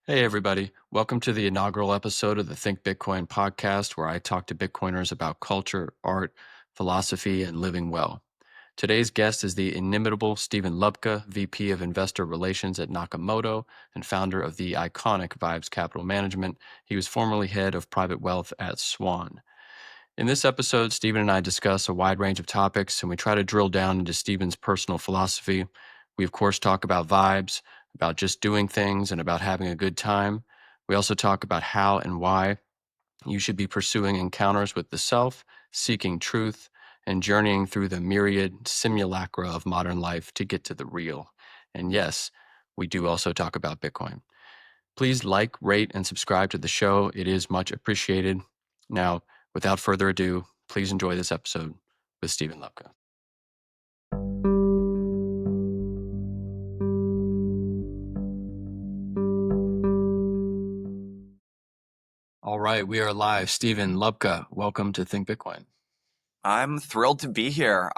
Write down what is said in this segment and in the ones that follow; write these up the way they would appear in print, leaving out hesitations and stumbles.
Hey, everybody. Welcome to the inaugural episode of the Think Bitcoin podcast, where I talk to Bitcoiners about culture, art, philosophy, and living well. Today's guest is the inimitable Steven Lubka, VP of Investor Relations at Nakamoto and founder of the iconic Vibes Capital Management. He was formerly head of private wealth at Swan. In this episode, Steven and I discuss a wide range of topics, and we try to drill down into Steven's personal philosophy. We, of course, talk about vibes, about just doing things, and about having a good time. We also talk about how and why you should be pursuing encounters with the self, seeking truth, and journeying through the myriad simulacra of modern life to get to the real. And yes, we do also talk about Bitcoin. Please like, rate, and subscribe to the show. It is much appreciated. Now, without further ado, please enjoy this episode with Steven Lubka. All right, we are live. Steven Lubka, welcome to Think Bitcoin. I'm thrilled to be here.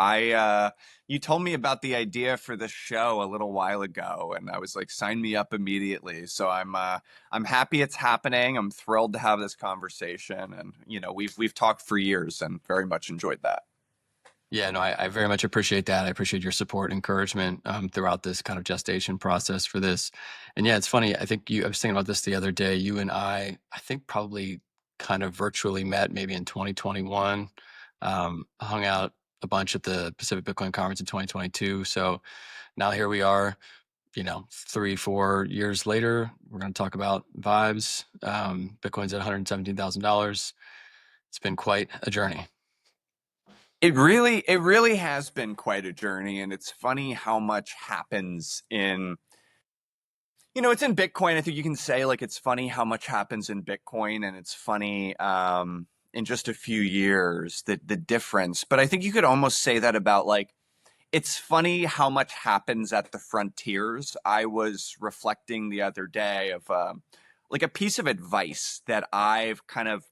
You told me about the idea for this show a little while ago, and I was like, sign me up immediately. So I'm happy it's happening. I'm thrilled to have this conversation, and we've talked for years, and very much enjoyed that. Yeah, no, I very much appreciate that. I appreciate your support and encouragement throughout this kind of gestation process for this. And yeah, it's funny. I was thinking about this the other day. You and I think probably kind of virtually met maybe in 2021, hung out a bunch at the Pacific Bitcoin Conference in 2022. So now here we are, 3, 4 years later. We're going to talk about vibes. Bitcoin's at $117,000. It's been quite a journey. It really has been quite a journey, and it's funny how much happens in. It's in Bitcoin. I think you can say like it's funny how much happens in Bitcoin, and it's funny in just a few years the difference. But I think you could almost say that about like it's funny how much happens at the frontiers. I was reflecting the other day of like a piece of advice that I've kind of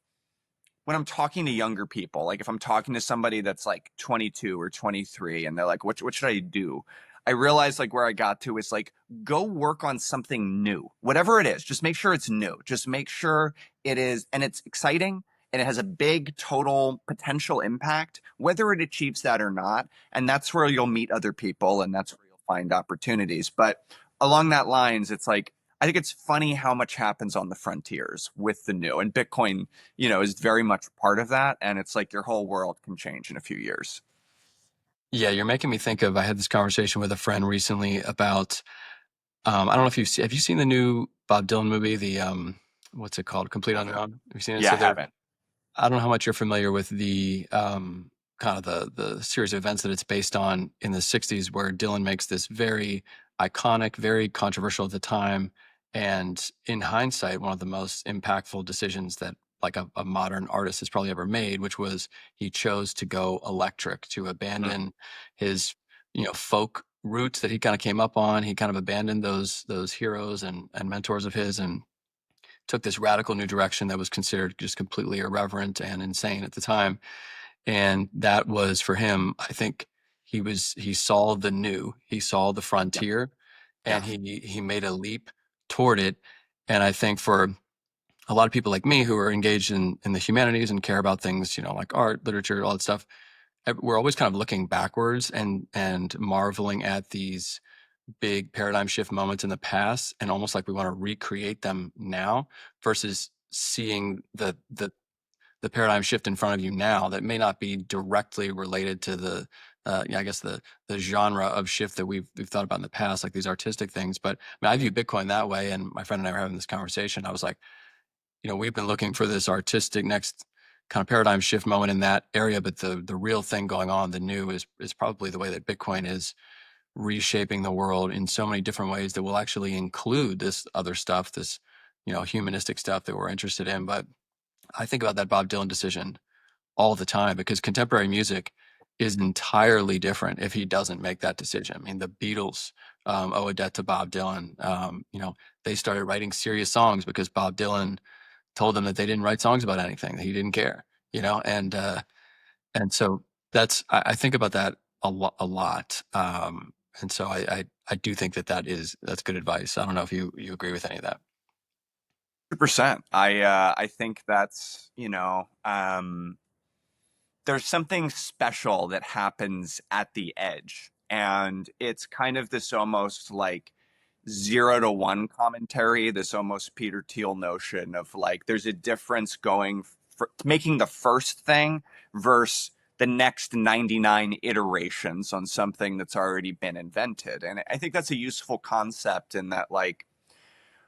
when I'm talking to younger people, like if I'm talking to somebody that's like 22 or 23 and they're like, what should I do? I realized like where I got to is like, go work on something new, whatever it is. Just make sure it's new. Just make sure it is, and it's exciting and it has a big total potential impact, whether it achieves that or not. And that's where you'll meet other people and that's where you'll find opportunities. But along that lines, it's like, I think it's funny how much happens on the frontiers with the new, and Bitcoin is very much part of that. And it's like your whole world can change in a few years. Yeah, you're making me think of. I had this conversation with a friend recently about. I don't know if have you seen the new Bob Dylan movie, the what's it called, Complete on Your Own? Have you seen it? Yeah, So I haven't. I don't know how much you're familiar with the kind of the series of events that it's based on in the '60s, where Dylan makes this very iconic, very controversial at the time, and in hindsight, one of the most impactful decisions that like a modern artist has probably ever made, which was he chose to go electric, to Mm. abandon his folk roots that he kind of came up on. He kind of abandoned those heroes and mentors of his and took this radical new direction that was considered just completely irreverent and insane at the time. And that was for him, I think he saw the new, he saw the Yeah. frontier, Yeah. and he made a leap toward it. And I think for a lot of people like me who are engaged in the humanities and care about things, like art, literature, all that stuff, we're always kind of looking backwards and marveling at these big paradigm shift moments in the past, and almost like we want to recreate them now, versus seeing the paradigm shift in front of you now that may not be directly related to the I guess the genre of shift that we've thought about in the past, like these artistic things. But I mean, I view Bitcoin that way, and my friend and I were having this conversation. I was like, we've been looking for this artistic next kind of paradigm shift moment in that area, but the real thing going on, the new, is probably the way that Bitcoin is reshaping the world in so many different ways that will actually include this other stuff, this humanistic stuff that we're interested in. But I think about that Bob Dylan decision all the time, because contemporary music is entirely different if he doesn't make that decision. I mean, the Beatles owe a debt to Bob Dylan. They started writing serious songs because Bob Dylan told them that they didn't write songs about anything, that he didn't care. And so I think about that a lot. And so I do think that's good advice. I don't know if you agree with any of that. 100%. I think that's, there's something special that happens at the edge. And it's kind of this almost like 0 to 1 commentary, this almost Peter Thiel notion of like there's a difference going for making the first thing versus the next 99 iterations on something that's already been invented. And I think that's a useful concept in that, like,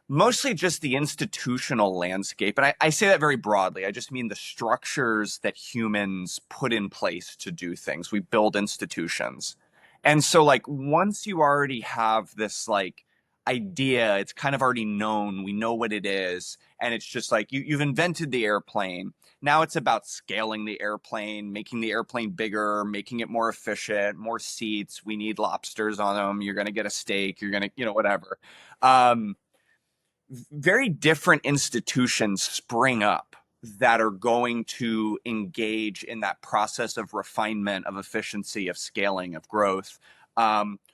mostly just the institutional landscape. And I say that very broadly. I just mean the structures that humans put in place to do things. We build institutions. And so, like, once you already have this, like, idea, it's kind of already known, we know what it is. And it's just like you've invented the airplane. Now it's about scaling the airplane, making the airplane bigger, making it more efficient, more seats. We need lobsters on them. You're going to get a steak. You're going to, whatever. Um, Very different institutions spring up that are going to engage in that process of refinement, of efficiency, of scaling, of growth,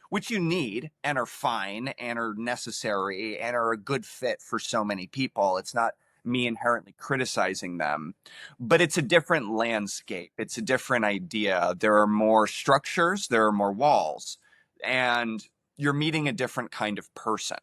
which you need and are fine and are necessary and are a good fit for so many people. It's not me inherently criticizing them, but it's a different landscape. It's a different idea. There are more structures, there are more walls, and you're meeting a different kind of person.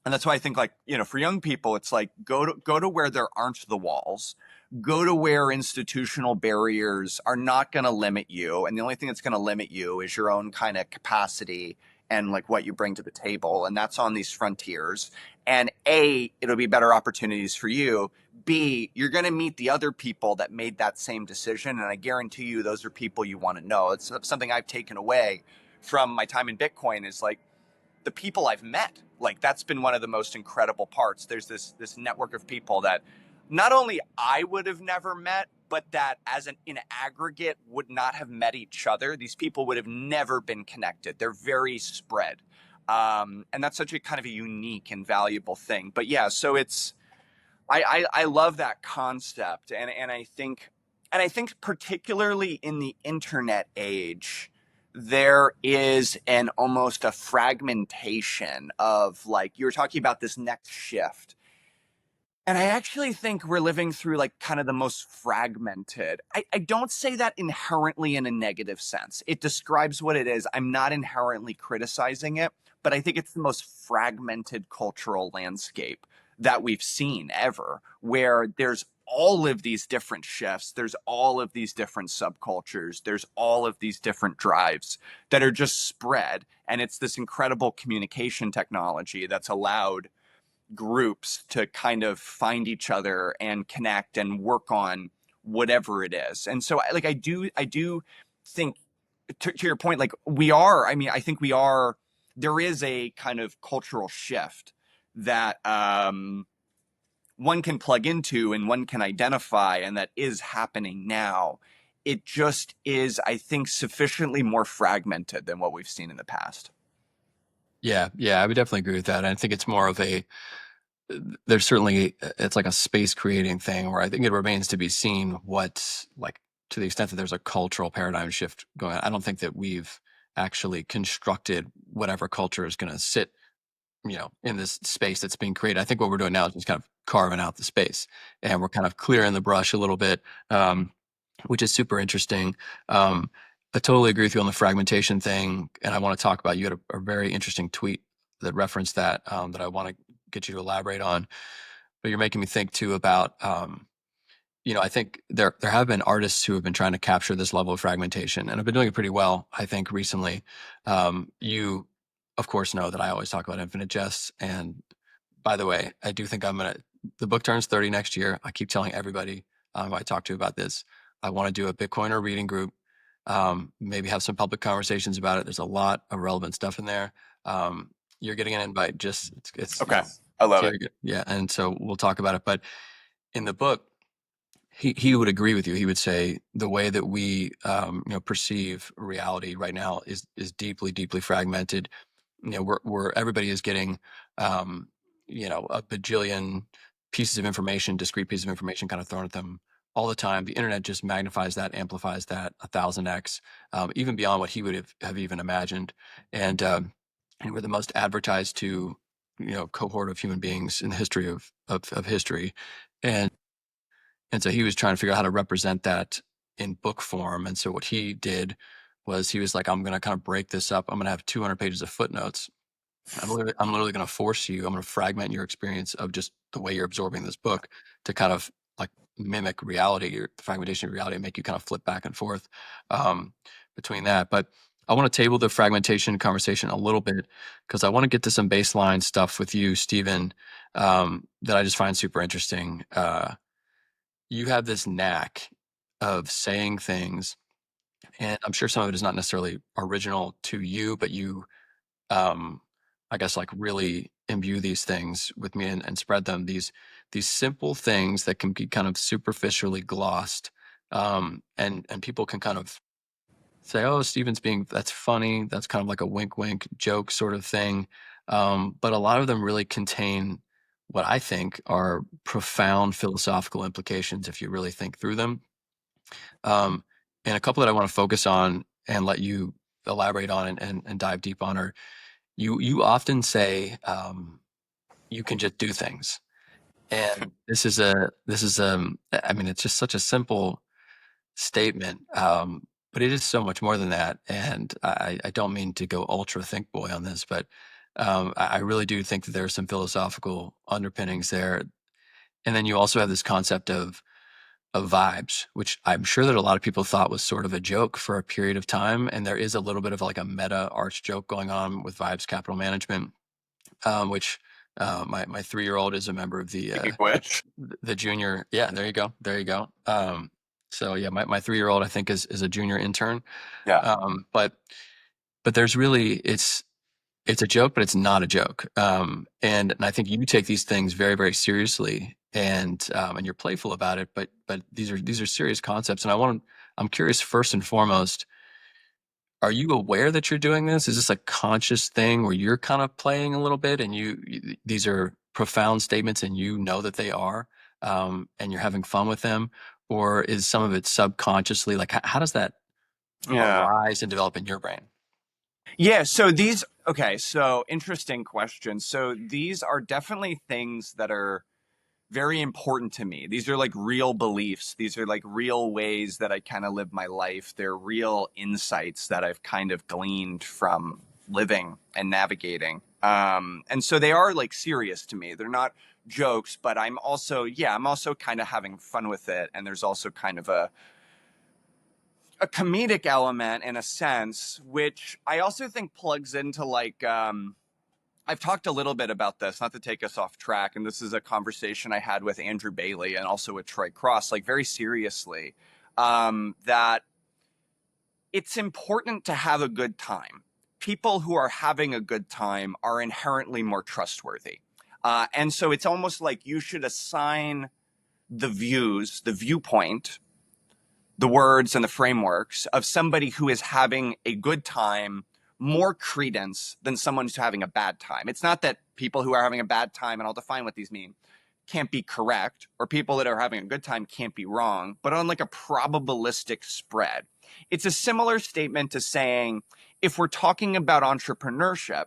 And that's why I think, like, for young people, it's like go to where there aren't the walls, go to where institutional barriers are not going to limit you, and the only thing that's going to limit you is your own kind of capacity and like what you bring to the table, and that's on these frontiers. And A, it'll be better opportunities for you. B, you're going to meet the other people that made that same decision, and I guarantee you those are people you want to know. It's something I've taken away from my time in Bitcoin, is like the people I've met. Like, that's been one of the most incredible parts. There's this network of people that not only I would have never met, but that as an in aggregate would not have met each other. These people would have never been connected. They're very spread. And that's such a kind of a unique and valuable thing. But yeah, so it's I love that concept, and I think particularly in the internet age, there is an almost a fragmentation of, like, you were talking about this next shift. And I actually think we're living through like kind of the most fragmented. I don't say that inherently in a negative sense. It describes what it is. I'm not inherently criticizing it, but I think it's the most fragmented cultural landscape that we've seen ever, where there's all of these different shifts, there's all of these different subcultures, there's all of these different drives that are just spread. And it's this incredible communication technology that's allowed groups to kind of find each other and connect and work on whatever it is. And so, like, I do think, to your point, like, I think there is a kind of cultural shift that one can plug into and one can identify, and that is happening now. It just is, I think, sufficiently more fragmented than what we've seen in the past. Yeah, yeah, I would definitely agree with that. I think it's more of a there's certainly it's like a space creating thing where I think it remains to be seen what, like, to the extent that there's a cultural paradigm shift going on. I don't think that we've actually constructed whatever culture is going to sit, in this space that's being created. I think what we're doing now is just kind of carving out the space, and we're kind of clearing the brush a little bit, which is super interesting. I totally agree with you on the fragmentation thing, and I want to talk about, you had a very interesting tweet that referenced that, that I want to get you to elaborate on. But you're making me think too about, I think there have been artists who have been trying to capture this level of fragmentation and have been doing it pretty well, I think, recently. You, of course, know that I always talk about Infinite Jest. And by the way, I do think the book turns 30 next year. I keep telling everybody who I talk to about this. I want to do a Bitcoiner reading group, maybe have some public conversations about it. There's a lot of relevant stuff in there. You're getting an invite. Just it's Okay. I love it. very good. Yeah, and so we'll talk about it. But in the book, he would agree with you. He would say the way that we perceive reality right now is deeply, deeply fragmented. We're everybody is getting a bajillion pieces of information, discrete pieces of information, kind of thrown at them all the time. The internet just magnifies that, amplifies that 1,000x, even beyond what he would have even imagined. And we're the most advertised to cohort of human beings in the history of history, and so he was trying to figure out how to represent that in book form. And so what he did was he was like, I'm going to kind of break this up. I'm going to have 200 pages of footnotes. I'm literally going to force you. I'm going to fragment your experience of just the way you're absorbing this book to kind of like mimic reality, or the fragmentation of reality, and make you kind of flip back and forth um, between that. But I want to table the fragmentation conversation a little bit because I want to get to some baseline stuff with you, Stephen, that I just find super interesting. You have this knack of saying things, and I'm sure some of it is not necessarily original to you, but you um, I guess like really imbue these things with me, and spread them. These simple things that can be kind of superficially glossed, and people can kind of say, "Oh, Steven's being that's funny." That's kind of like a wink, wink joke sort of thing. But a lot of them really contain what I think are profound philosophical implications if you really think through them. Um, and a couple that I want to focus on and let you elaborate on and dive deep on are you often say you can just do things, and I mean, it's just such a simple statement, but it is so much more than that. And I don't mean to go ultra think boy on this, but I really do think that there are some philosophical underpinnings there. And then you also have this concept of vibes, which I'm sure that a lot of people thought was sort of a joke for a period of time, and there is a little bit of like a meta arch joke going on with vibes capital management, which my 3-year-old is a member of Speaking of which, the junior. Yeah, there you go, there you go. So yeah, my 3-year-old I think is a junior intern. yeah, But there's really it's a joke, but it's not a joke. And I think you take these things very very seriously, and you're playful about it. But these are serious concepts, and I'm curious first and foremost. Are you aware that you're doing this? Is this a conscious thing where you're kind of playing a little bit, and these are profound statements and you know that they are, and you're having fun with them? Or is some of it subconsciously, like how does that yeah. arise and develop in your brain? Yeah, so these, okay, so interesting question. So these are definitely things that are very important to me. These are like real beliefs. These are like real ways that I kind of live my life. They're real insights that I've kind of gleaned from living and navigating. And so they are like serious to me. They're not jokes, but I'm also kind of having fun with it. And there's also kind of a comedic element in a sense, which I also think plugs into like I've talked a little bit about this, not to take us off track, and this is a conversation I had with Andrew Bailey and also with Troy Cross, like very seriously, that it's important to have a good time. People who are having a good time are inherently more trustworthy. And so it's almost like you should assign the viewpoint, the words and the frameworks of somebody who is having a good time more credence than someone who's having a bad time. It's not that people who are having a bad time, and I'll define what these mean, can't be correct, or people that are having a good time can't be wrong, but on like a probabilistic spread. It's a similar statement to saying, if we're talking about entrepreneurship,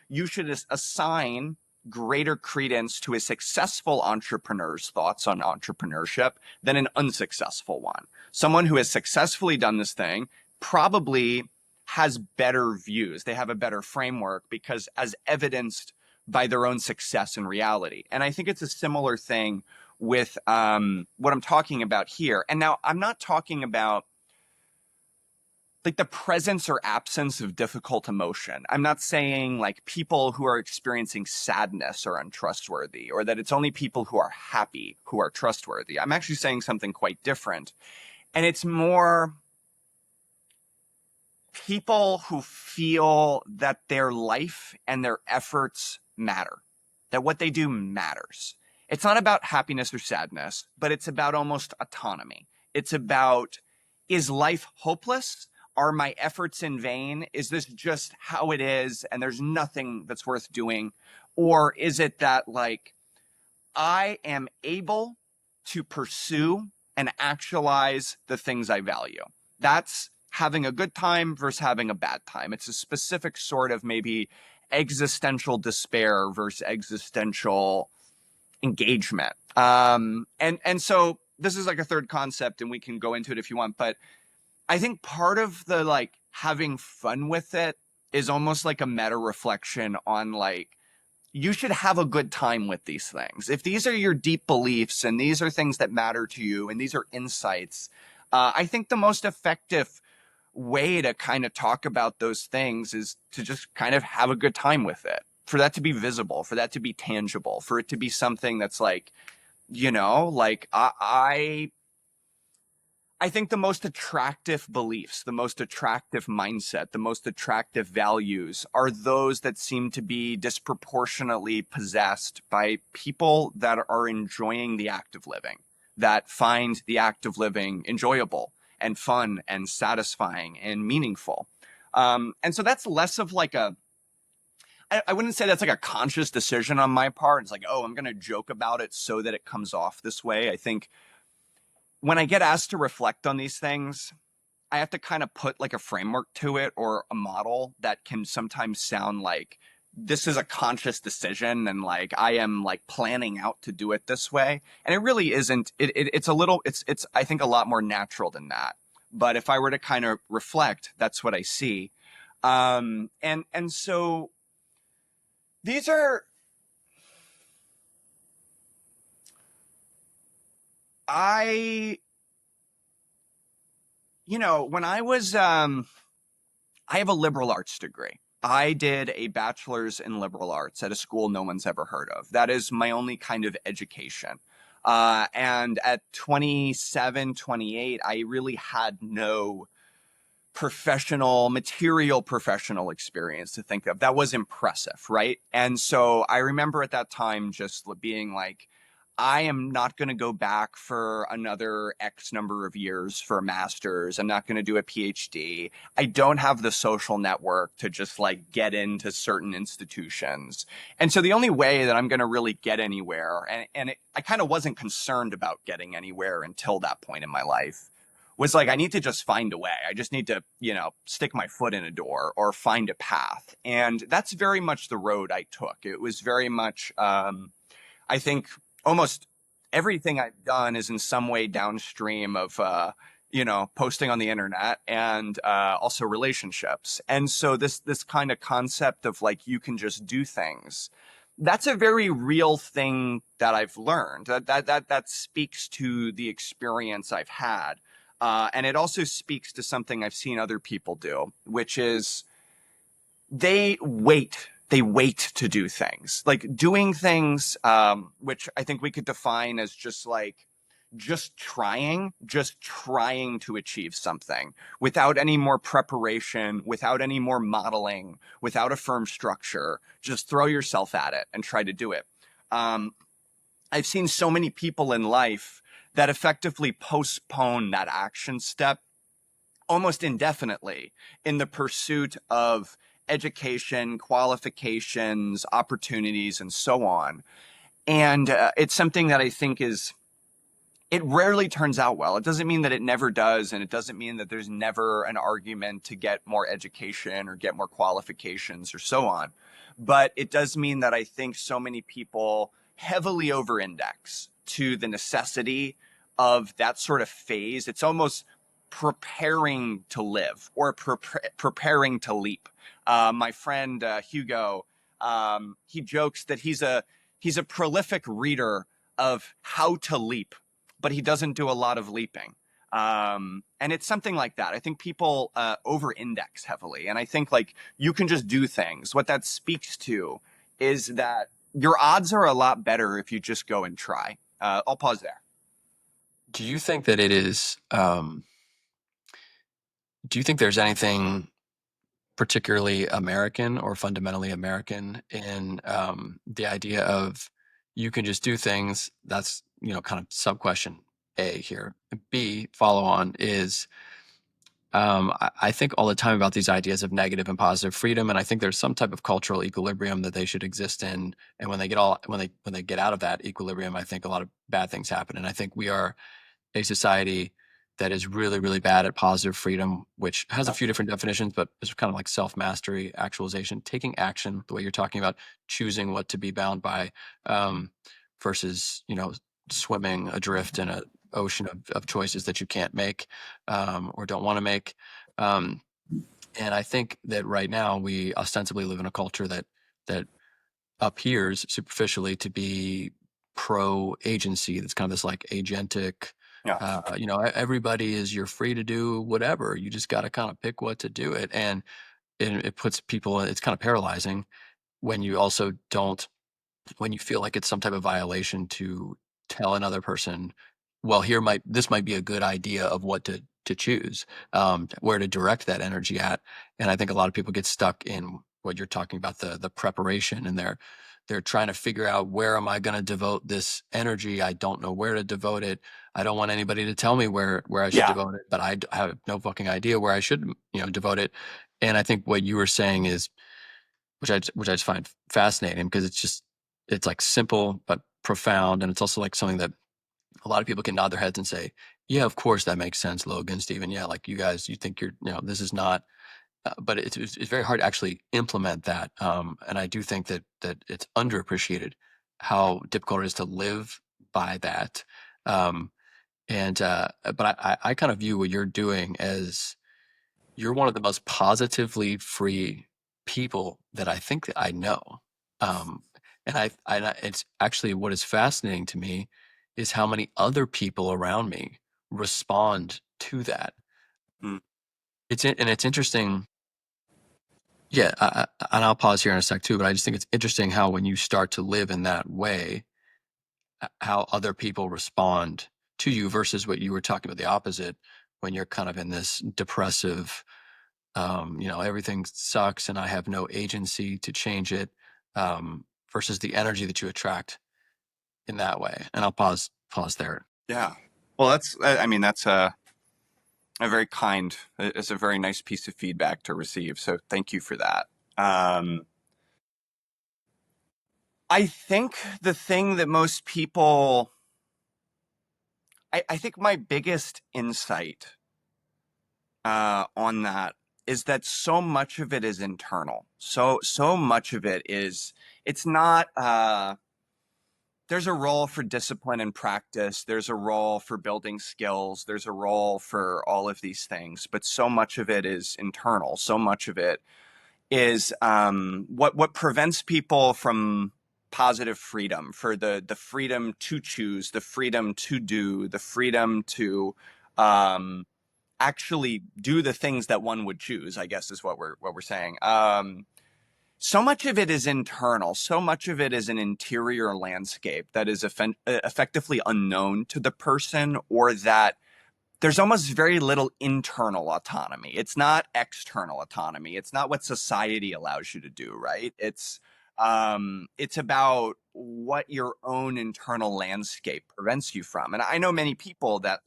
you should assign greater credence to a successful entrepreneur's thoughts on entrepreneurship than an unsuccessful one. Someone who has successfully done this thing probably has better views. They have a better framework because as evidenced by their own success in reality. And I think it's a similar thing with what I'm talking about here. And now I'm not talking about like the presence or absence of difficult emotion. I'm not saying like people who are experiencing sadness are untrustworthy, or that it's only people who are happy who are trustworthy. I'm actually saying something quite different. And it's more people who feel that their life and their efforts matter, that what they do matters. It's not about happiness or sadness, but it's about almost autonomy. It's about, is life hopeless? Are my efforts in vain? Is this just how it is and there's nothing that's worth doing? Or is it that, like, I am able to pursue and actualize the things I value? That's having a good time versus having a bad time. It's a specific sort of maybe existential despair versus existential engagement. And so this is like a third concept, and we can go into it if you want. But I think part of the like having fun with it is almost like a meta reflection on like you should have a good time with these things. If these are your deep beliefs and these are things that matter to you and these are insights, I think the most effective way to kind of talk about those things is to just kind of have a good time with it, for that to be visible, for that to be tangible, for it to be something that's like, like I think the most attractive beliefs, the most attractive mindset, the most attractive values are those that seem to be disproportionately possessed by people that are enjoying the act of living, that find the act of living enjoyable and fun and satisfying and meaningful. And so that's less of like I wouldn't say that's like a conscious decision on my part. It's like, oh, I'm going to joke about it so that it comes off this way. I think when I get asked to reflect on these things, I have to kind of put like a framework to it or a model that can sometimes sound like this is a conscious decision and like I am like planning out to do it this way. And it really isn't. It's a little, it's, I think a lot more natural than that. But if I were to kind of reflect, that's what I see. And so these are, I, when I have a liberal arts degree. I did a bachelor's in liberal arts at a school no one's ever heard of. That is my only kind of education. And at 27, 28, I really had no material professional experience to think of. That was impressive, right? And so I remember at that time just being like, I am not going to go back for another X number of years for a master's. I'm not going to do a PhD. I don't have the social network to just like get into certain institutions. And so the only way that I'm going to really get anywhere, I kind of wasn't concerned about getting anywhere until that point in my life, was like, I need to just find a way. I just need to, stick my foot in a door or find a path. And that's very much the road I took. It was very much, I think almost everything I've done is in some way downstream of, posting on the internet and also relationships. And so this kind of concept of like you can just do things, that's a very real thing that I've learned. That speaks to the experience I've had, and it also speaks to something I've seen other people do, which is they wait to do things, like doing things, which I think we could define as just like just trying to achieve something without any more preparation, without any more modeling, without a firm structure. Just throw yourself at it and try to do it. I've seen so many people in life that effectively postpone that action step almost indefinitely in the pursuit of education, qualifications, opportunities, and so on. And it's something that I think it rarely turns out well. It doesn't mean that it never does, and it doesn't mean that there's never an argument to get more education or get more qualifications or so on. But it does mean that I think so many people heavily over-index to the necessity of that sort of phase. It's almost preparing to live or preparing to leap. My friend Hugo, he jokes that he's a prolific reader of How to Leap, but he doesn't do a lot of leaping. And it's something like that. I think people over-index heavily, and I think like you can just do things. What that speaks to is that your odds are a lot better if you just go and try. I'll pause there. Do you think that it is? Do you think there's anything particularly American or fundamentally American in the idea of you can just do things? That's kind of sub question A here. B follow on is I think all the time about these ideas of negative and positive freedom, and I think there's some type of cultural equilibrium that they should exist in. And when they get out of that equilibrium, I think a lot of bad things happen. And I think we are a society that is really, really bad at positive freedom, which has a Yeah. few different definitions, but it's kind of like self-mastery, actualization, taking action, the way you're talking about, choosing what to be bound by, um, versus, swimming adrift in a ocean of choices that you can't make, or don't want to make. Um, and I think that right now we ostensibly live in a culture that appears superficially to be pro agency. That's kind of this like agentic, Yeah. everybody is, you're free to do whatever. You just got to kind of pick what to do it. And it puts people, it's kind of paralyzing when you also don't, when you feel like it's some type of violation to tell another person, well, this might be a good idea of what to choose, where to direct that energy at. And I think a lot of people get stuck in what you're talking about, the preparation, and they're trying to figure out, where am I going to devote this energy? I don't know where to devote it. I don't want anybody to tell me where I should Yeah. devote it, but I have no fucking idea where I should, devote it. And I think what you were saying is, which I just find fascinating, because it's like simple but profound, and it's also like something that a lot of people can nod their heads and say, yeah, of course that makes sense, Logan, Steven. Yeah, like you guys, you think this is not, but it's very hard to actually implement that. And I do think that it's underappreciated how difficult it is to live by that. Um, but I kind of view what you're doing as, you're one of the most positively free people that I think that I know. Um, it's actually, what is fascinating to me is how many other people around me respond to that. Mm. And it's interesting. Yeah. And I'll pause here in a sec too, but I just think it's interesting how, when you start to live in that way, how other people respond to you versus what you were talking about, the opposite, when you're kind of in this depressive, everything sucks and I have no agency to change it, versus the energy that you attract in that way. And I'll pause there. Yeah. Well, I mean, that's a very kind, it's a very nice piece of feedback to receive. So thank you for that. Um, I think the thing that most people, I think my biggest insight on that is that so much of it is internal. So much of it is, it's not, there's a role for discipline and practice. There's a role for building skills. There's a role for all of these things, but so much of it is internal. So much of it is what prevents people from positive freedom, for the freedom to choose, the freedom to do, the freedom to um, actually do the things that one would choose, I guess is what we're saying. So much of it is internal. So much of it is an interior landscape that is effectively unknown to the person, or that there's almost very little internal autonomy. It's not external autonomy. It's not what society allows you to do, right? It's about what your own internal landscape prevents you from. And I know many people that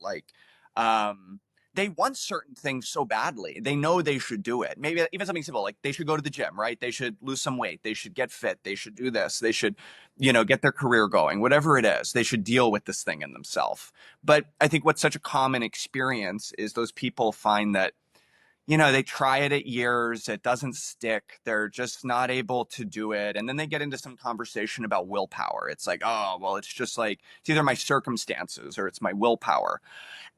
um they want certain things so badly. They know they should do it. Maybe even something simple, like they should go to the gym, right? They should lose some weight. They should get fit. They should do this. They should, get their career going, whatever it is. They should deal with this thing in themselves. But I think what's such a common experience is those people find that, they try it at years, it doesn't stick, they're just not able to do it. And then they get into some conversation about willpower. It's like, oh, well, it's just like, it's either my circumstances or it's my willpower.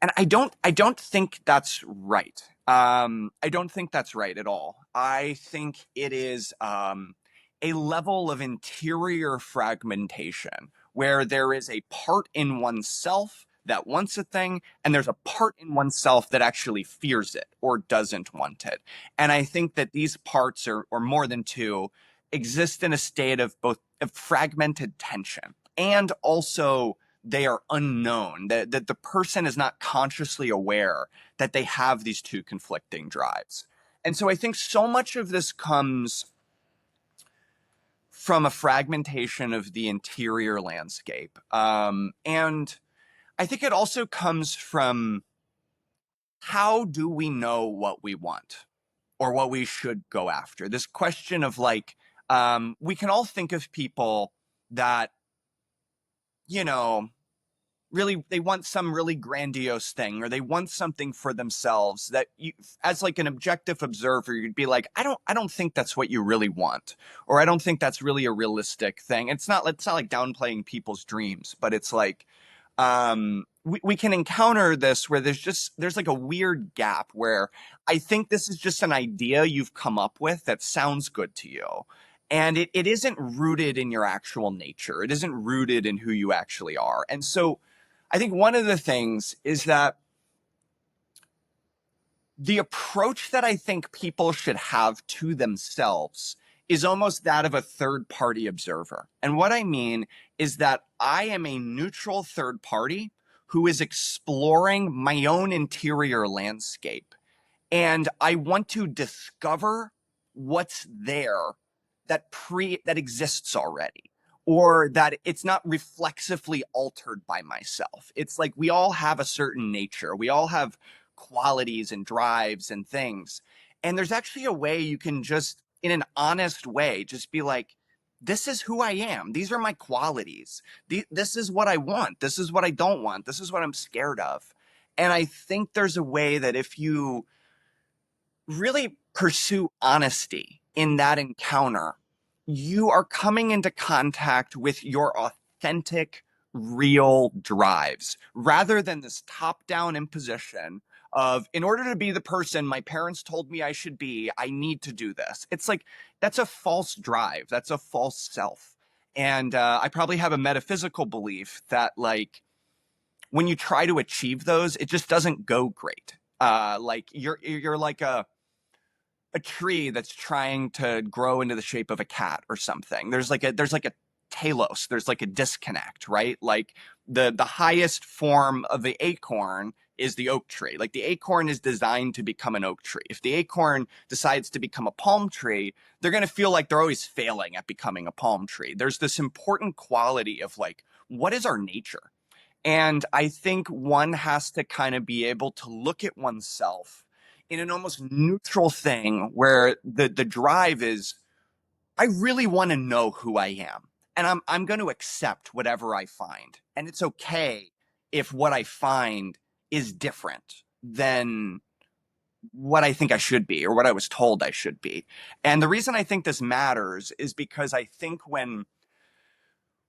And I don't think that's right. I don't think that's right at all. I think it is a level of interior fragmentation where there is a part in oneself that wants a thing, and there's a part in oneself that actually fears it or doesn't want it. And I think that these parts, or more than two, exist in a state of both of fragmented tension, and also they are unknown, that the person is not consciously aware that they have these two conflicting drives. And so I think so much of this comes from a fragmentation of the interior landscape. And I think it also comes from, how do we know what we want or what we should go after? This question of we can all think of people that, you know, really, they want some really grandiose thing, or they want something for themselves that you, as like an objective observer, you'd be like, I don't think that's what you really want, or I don't think that's really a realistic thing. It's not like downplaying people's dreams, but it's like, we can encounter this where there's like a weird gap where I think this is just an idea you've come up with that sounds good to you. And it isn't rooted in your actual nature. It isn't rooted in who you actually are. And so I think one of the things is that the approach that I think people should have to themselves is almost that of a third party observer. And what I mean is that I am a neutral third party who is exploring my own interior landscape. And I want to discover what's there that exists already, or that it's not reflexively altered by myself. It's like we all have a certain nature. We all have qualities and drives and things. And there's actually a way you can just, in an honest way, just be like, this is who I am. These are my qualities. This is what I want. This is what I don't want. This is what I'm scared of. And I think there's a way that if you really pursue honesty in that encounter, you are coming into contact with your authentic, real drives rather than this top down imposition of, in order to be the person my parents told me I should be, I need to do this. It's like, that's a false drive, that's a false self. And I probably have a metaphysical belief that, like, when you try to achieve those, it just doesn't go great. Like you're like a tree that's trying to grow into the shape of a cat or something. There's like a telos, there's like a disconnect, right? Like the highest form of the acorn is the oak tree. Like the acorn is designed to become an oak tree. If the acorn decides to become a palm tree, they're going to feel like they're always failing at becoming a palm tree. There's this important quality of like, what is our nature? And I think one has to kind of be able to look at oneself in an almost neutral thing where the drive is, I really want to know who I am. And I'm going to accept whatever I find. And it's okay if what I find is different than what I think I should be or what I was told I should be. And the reason I think this matters is because I think when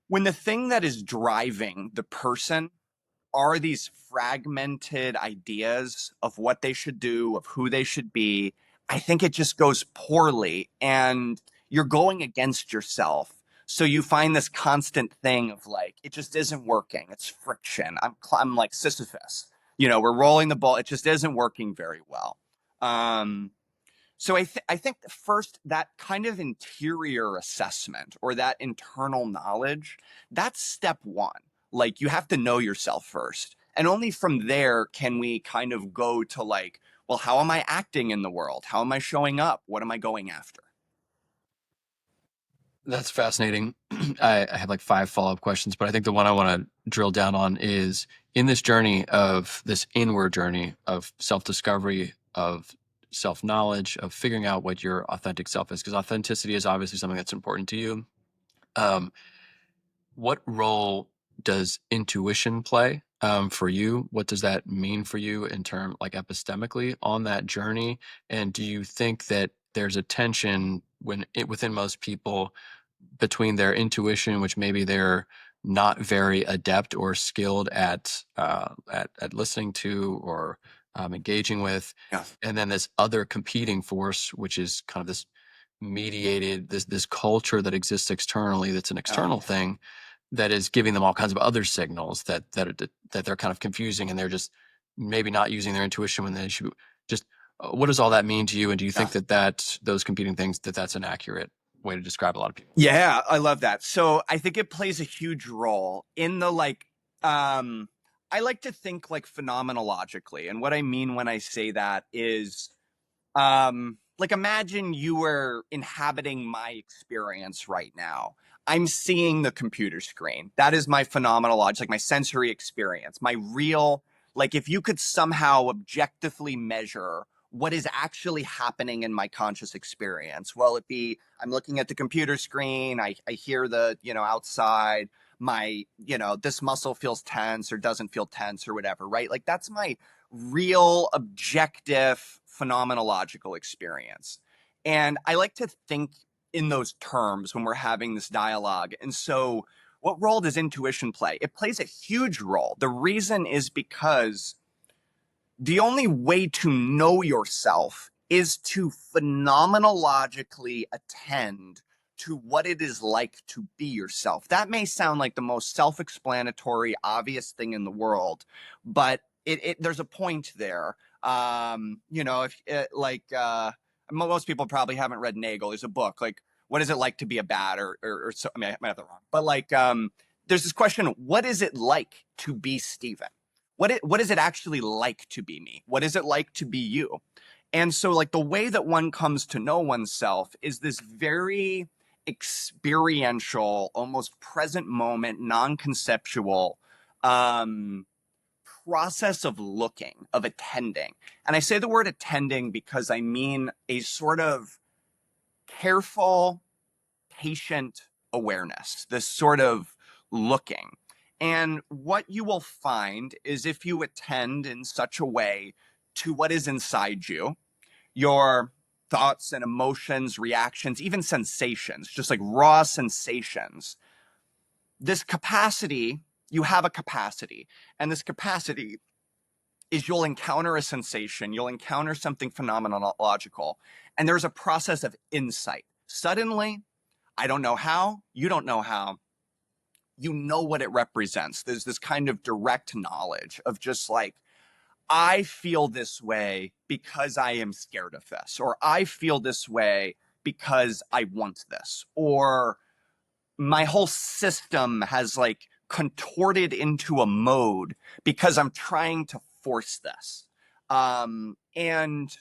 the thing that is driving the person are these fragmented ideas of what they should do, of who they should be, I think it just goes poorly and you're going against yourself. So you find this constant thing of like, it just isn't working. It's friction. I'm like Sisyphus. We're rolling the ball. It just isn't working very well. Um, so I think first that kind of interior assessment or that internal knowledge, that's step one. Like you have to know yourself first. And only from there can we kind of go to like, well, how am I acting in the world? How am I showing up? What am I going after? That's fascinating. I have like five follow-up questions, but I think the one I want to drill down on is in this journey of this inward journey of self-discovery, of self-knowledge, of figuring out what your authentic self is, because authenticity is obviously something that's important to you. Um, what role does intuition play for you? What does that mean for you in term like epistemically on that journey? And do you think that there's a tension within most people between their intuition, which maybe they're not very adept or skilled at listening to or engaging with, Yeah. and then this other competing force, which is kind of this mediated this culture that exists externally, that's an Yeah. external thing that is giving them all kinds of other signals that they're kind of confusing, and they're just maybe not using their intuition when they should. Just what does all that mean to you? And do you Yeah. think that those competing things that's an accurate way to describe a lot of people? Yeah, I love that. So I think it plays a huge role in the like, I like to think like phenomenologically. And what I mean when I say that is, like imagine you were inhabiting my experience right now. I'm seeing the computer screen. That is my phenomenology, like my sensory experience, my real, like if you could somehow objectively measure what is actually happening in my conscious experience, well, it be I'm looking at the computer screen, I hear the, outside, my, this muscle feels tense or doesn't feel tense or whatever, right? Like that's my real objective phenomenological experience. And I like to think in those terms when we're having this dialogue. And so, what role does intuition play? It plays a huge role. The reason is because the only way to know yourself is to phenomenologically attend to what it is like to be yourself. That may sound like the most self explanatory, obvious thing in the world, but there's a point there. If most people probably haven't read Nagel. There's a book like, what is it like to be a bat, or so, I mean, I might have that wrong, but like, there's this question: what is it like to be Steven? What is it actually like to be me? What is it like to be you? And so, like, the way that one comes to know oneself is this very experiential, almost present moment, non-conceptual um, process of looking, of attending. And I say the word attending because I mean a sort of careful, patient awareness, this sort of looking. And what you will find is if you attend in such a way to what is inside you, your thoughts and emotions, reactions, even sensations, just like raw sensations, this capacity, you have a capacity, and this capacity is you'll encounter a sensation, you'll encounter something phenomenological, and there's a process of insight. Suddenly, I don't know how, you don't know how, you know what it represents. There's this kind of direct knowledge of just like, I feel this way because I am scared of this, or I feel this way because I want this, or my whole system has like contorted into a mode because I'm trying to force this. And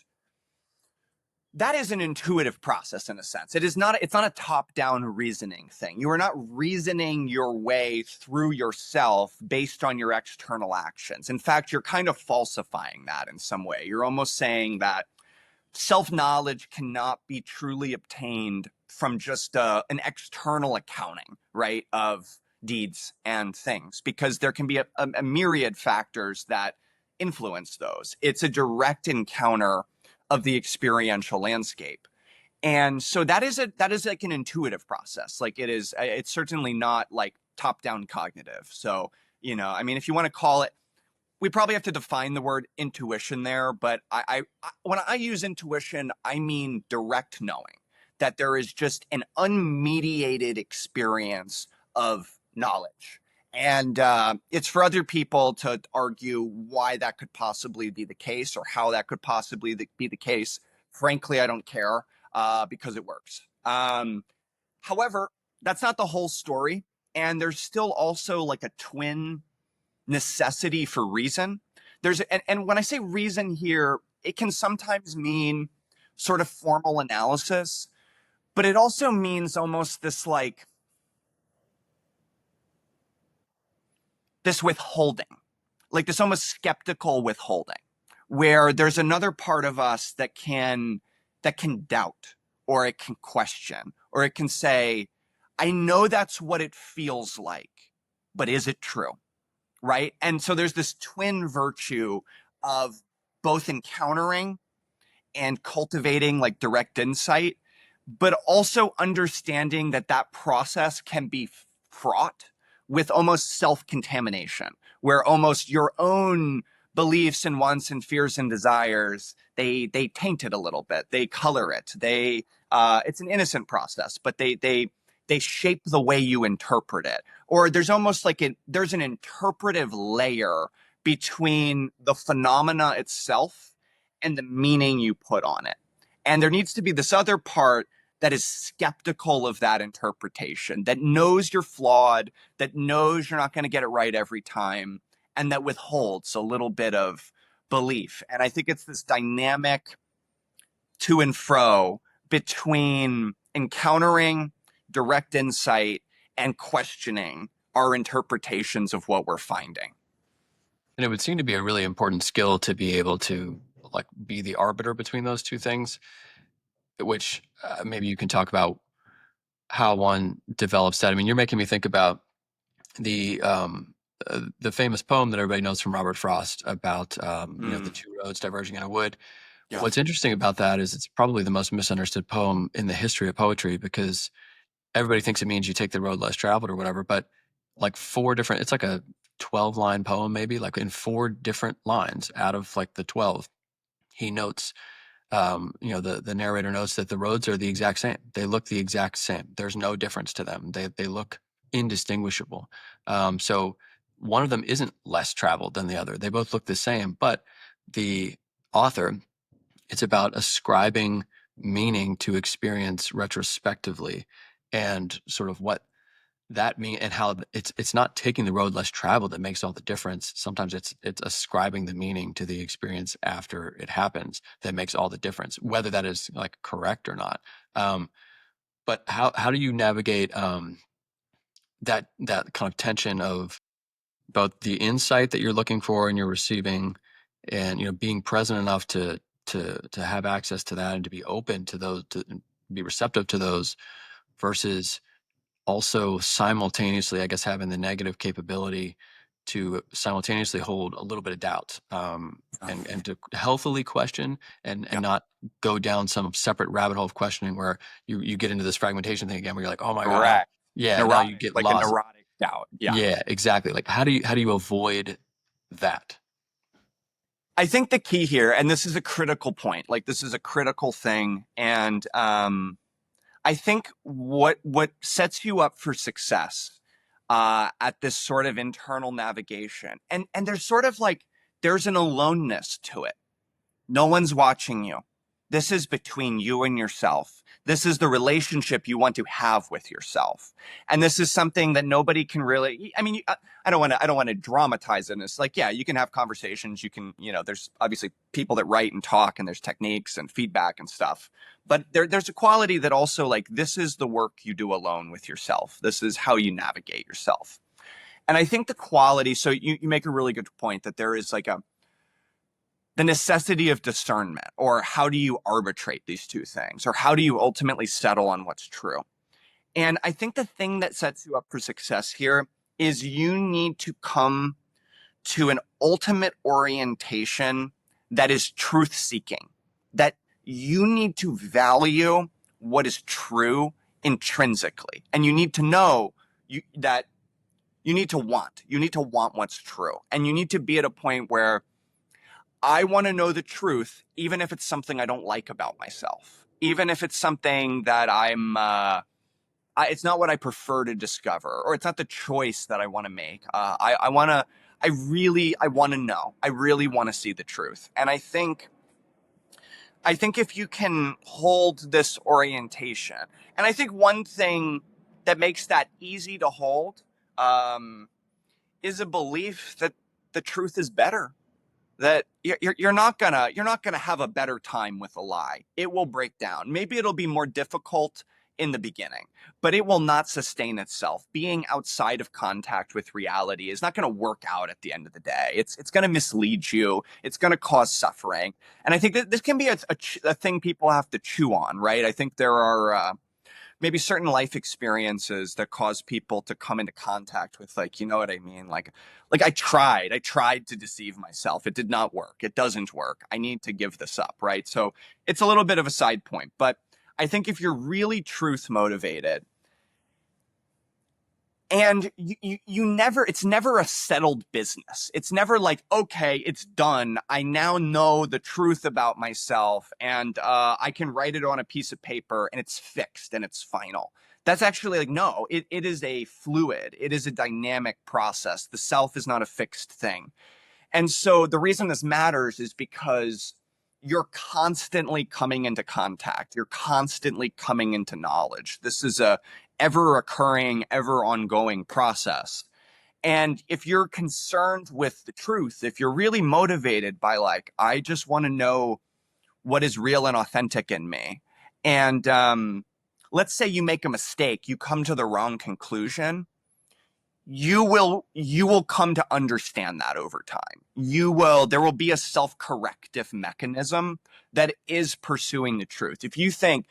that is an intuitive process in a sense. It's not a top-down reasoning thing. You are not reasoning your way through yourself based on your external actions. In fact, you're kind of falsifying that in some way. You're almost saying that self-knowledge cannot be truly obtained from just an external accounting, right, of deeds and things, because there can be a myriad factors that influence those. It's a direct encounter of the experiential landscape. And so that is like an intuitive process. Like it's certainly not like top-down cognitive. So, I mean, if you want to call it, we probably have to define the word intuition there, but when I use intuition, I mean direct knowing, that there is just an unmediated experience of knowledge. And it's for other people to argue why that could possibly be the case or how that could possibly be the case. Frankly, I don't care because it works. However, that's not the whole story. And there's still also like a twin necessity for reason. And when I say reason here, it can sometimes mean sort of formal analysis, but it also means almost this like this withholding, like this almost skeptical withholding, where there's another part of us that can doubt, or it can question, or it can say, I know that's what it feels like, but is it true? Right? And so there's this twin virtue of both encountering and cultivating like direct insight, but also understanding that that process can be fraught with almost self-contamination, where almost your own beliefs and wants and fears and desires, they taint it a little bit, they color it, it's an innocent process, but they shape the way you interpret it. Or there's almost like there's an interpretive layer between the phenomena itself and the meaning you put on it. And there needs to be this other part that is skeptical of that interpretation, that knows you're flawed, that knows you're not going to get it right every time, and that withholds a little bit of belief. And I think it's this dynamic to and fro between encountering direct insight and questioning our interpretations of what we're finding. And it would seem to be a really important skill to be able to like be the arbiter between those two things, which maybe you can talk about how one develops that. I mean, you're making me think about the famous poem that everybody knows from Robert Frost about the Mm, two roads diverging in a wood. yeah. What's interesting about that is it's probably the most misunderstood poem in the history of poetry because everybody thinks it means you take the road less traveled or whatever, but like four different, it's like a 12 line poem, maybe like in four different lines out of like the 12, he notes, the narrator notes that the roads are the exact same. They look the exact same. There's no difference to them. They look indistinguishable. So one of them isn't less traveled than the other. They both look the same, but the author, it's about ascribing meaning to experience retrospectively and sort of what that mean and how it's not taking the road less traveled that makes all the difference. Sometimes it's ascribing the meaning to the experience after it happens that makes all the difference, whether that is like correct or not. But how do you navigate that kind of tension of both the insight that you're looking for and you're receiving, and being present enough to have access to that and to be open to those, to be receptive to those, versus also simultaneously, I guess, having the negative capability to simultaneously hold a little bit of doubt, Yeah. and to healthily question and Yeah. not go down some separate rabbit hole of questioning where you get into this fragmentation thing again where you're like, oh my god, Correct. yeah, now you Neurotic, get like a lost. neurotic doubt. Yeah. Yeah, exactly. Like how do you avoid that? I think the key here, and this is a critical point, like this is a critical thing, and I think what sets you up for success at this sort of internal navigation, and there's sort of like there's an aloneness to it. No one's watching you. This is between you and yourself. This is the relationship you want to have with yourself. And this is something that nobody can really, I mean, I don't want to dramatize it. It's like, yeah, you can have conversations. You can, there's obviously people that write and talk and there's techniques and feedback and stuff. But there's a quality that also like, this is the work you do alone with yourself. This is how you navigate yourself. And I think the quality, so you make a really good point that there is like the necessity of discernment, or how do you arbitrate these two things, or how do you ultimately settle on what's true. And I think the thing that sets you up for success here is you need to come to an ultimate orientation that is truth seeking, that you need to value what is true intrinsically, and you need to know that you need to want what's true, and you need to be at a point where I want to know the truth, even if it's something I don't like about myself, even if it's something that it's not what I prefer to discover, or it's not the choice that I want to make. I want to know. I really want to see the truth. And I think if you can hold this orientation, and I think one thing that makes that easy to hold, is a belief that the truth is better, that you're not gonna have a better time with a lie. It will break down. Maybe it'll be more difficult in the beginning, but it will not sustain itself. Being outside of contact with reality is not going to work out at the end of the day. It's going to mislead you. It's going to cause suffering. And I think that this can be a thing people have to chew on, right? I think there are maybe certain life experiences that cause people to come into contact with, like, you know what I mean, like I tried to deceive myself. It did not work. It doesn't work. I need to give this up, right? So it's a little bit of a side point, but I think if you're really truth motivated, and you never, it's never a settled business. It's never like, okay, it's done, I now know the truth about myself, and I can write it on a piece of paper and it's fixed and it's final. That's actually like, no, it is a fluid, it is a dynamic process. The self is not a fixed thing. And so the reason this matters is because you're constantly coming into contact. You're constantly coming into knowledge. This is a ever occurring, ever ongoing process. And if you're concerned with the truth, if you're really motivated by like, I just want to know what is real and authentic in me. And let's say you make a mistake, you come to the wrong conclusion, you will come to understand that over time. There will be a self-corrective mechanism that is pursuing the truth. If you think,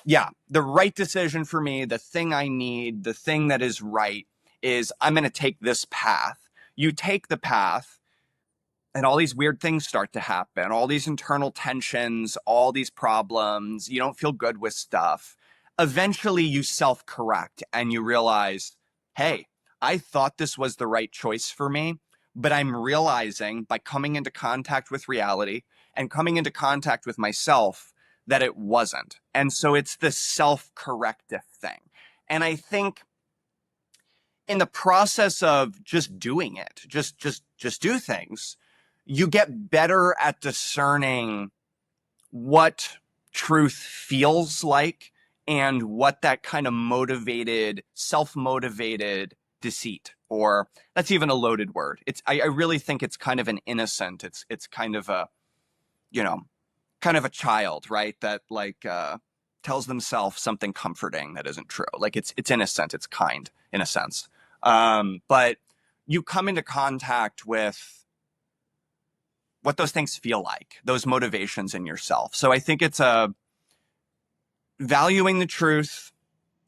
yeah, the right decision for me, the thing I need, the thing that is right is I'm going to take this path. You take the path, and all these weird things start to happen, all these internal tensions, all these problems. You don't feel good with stuff. Eventually, you self correct and you realize, hey, I thought this was the right choice for me, but I'm realizing by coming into contact with reality and coming into contact with myself that it wasn't. And so it's this self corrective thing. And I think in the process of just doing it, just do things, you get better at discerning what truth feels like and what that kind of motivated, self-motivated deceit, or that's even a loaded word. I really think it's kind of an innocent, it's kind of a, you know, kind of a child, right? That like tells themselves something comforting that isn't true. Like it's innocent, it's kind in a sense. But you come into contact with what those things feel like, those motivations in yourself. So I think it's a valuing the truth,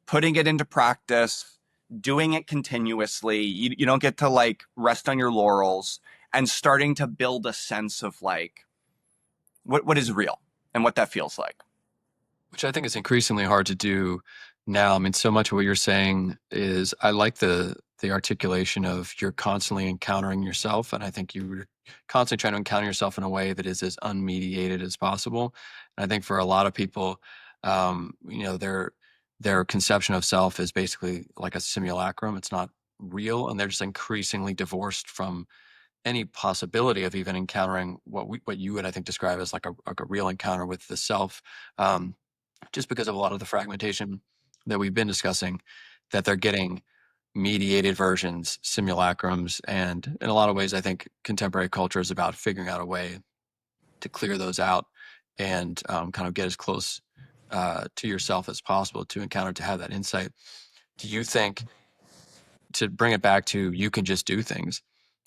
putting it into practice, doing it continuously. You don't get to like rest on your laurels, and starting to build a sense of like what is real and what that feels like. Which I think is increasingly hard to do now. I mean, so much of what you're saying is I like the articulation of you're constantly encountering yourself, and I think you're constantly trying to encounter yourself in a way that is as unmediated as possible. And I think for a lot of people, their conception of self is basically like a simulacrum. It's not real, and they're just increasingly divorced from any possibility of even encountering what you would I think describe as like a real encounter with the self. Um, just because of a lot of the fragmentation that we've been discussing, that they're getting mediated versions, simulacrums. And in a lot of ways, I think contemporary culture is about figuring out a way to clear those out and kind of get as close to yourself as possible to encounter, to have that insight. Do you think, to bring it back to you can just do things,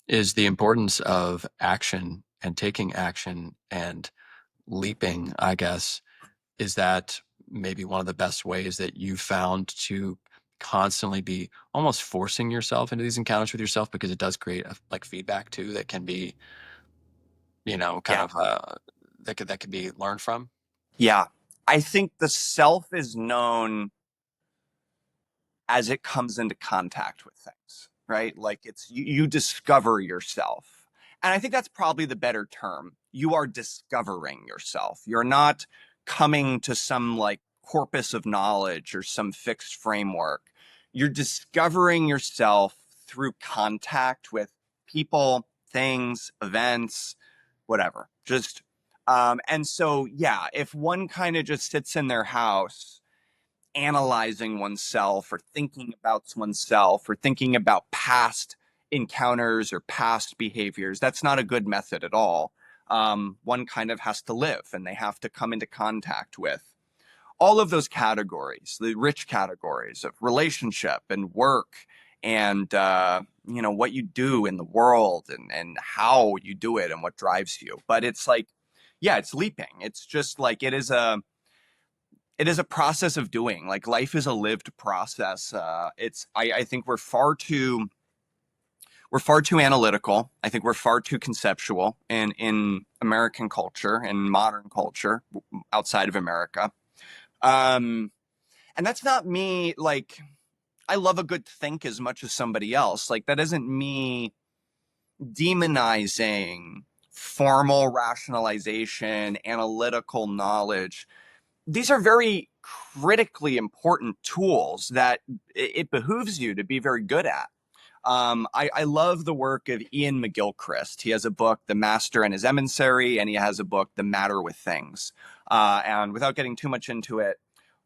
is the importance of action and taking action and leaping, I guess, is that maybe one of the best ways that you've found to constantly be almost forcing yourself into these encounters with yourself, because it does create like feedback too that can be, kind Yeah. of that could be learned from. Yeah. I think the self is known as it comes into contact with things, right? Like it's you discover yourself. And I think that's probably the better term. You are discovering yourself. You're not coming to some like corpus of knowledge or some fixed framework. You're discovering yourself through contact with people, things, events, whatever. Just and so yeah, if one kind of just sits in their house analyzing oneself or thinking about oneself or thinking about past encounters or past behaviors, that's not a good method at all. One kind of has to live, and they have to come into contact with all of those categories, the rich categories of relationship and work and what you do in the world, and how you do it and what drives you. But it's like, yeah, it's leaping. It's just like it is a process of doing. Like life is a lived process. I think we're far too analytical. I think we're far too conceptual in American culture and modern culture outside of America. Um, and that's not me. Like I love a good think as much as somebody else. Like that isn't me demonizing formal rationalization, analytical knowledge. These are very critically important tools that it behooves you to be very good at. I love the work of Ian McGilchrist. He has a book, The Master and His Emissary, and he has a book, The Matter with Things. And without getting too much into it,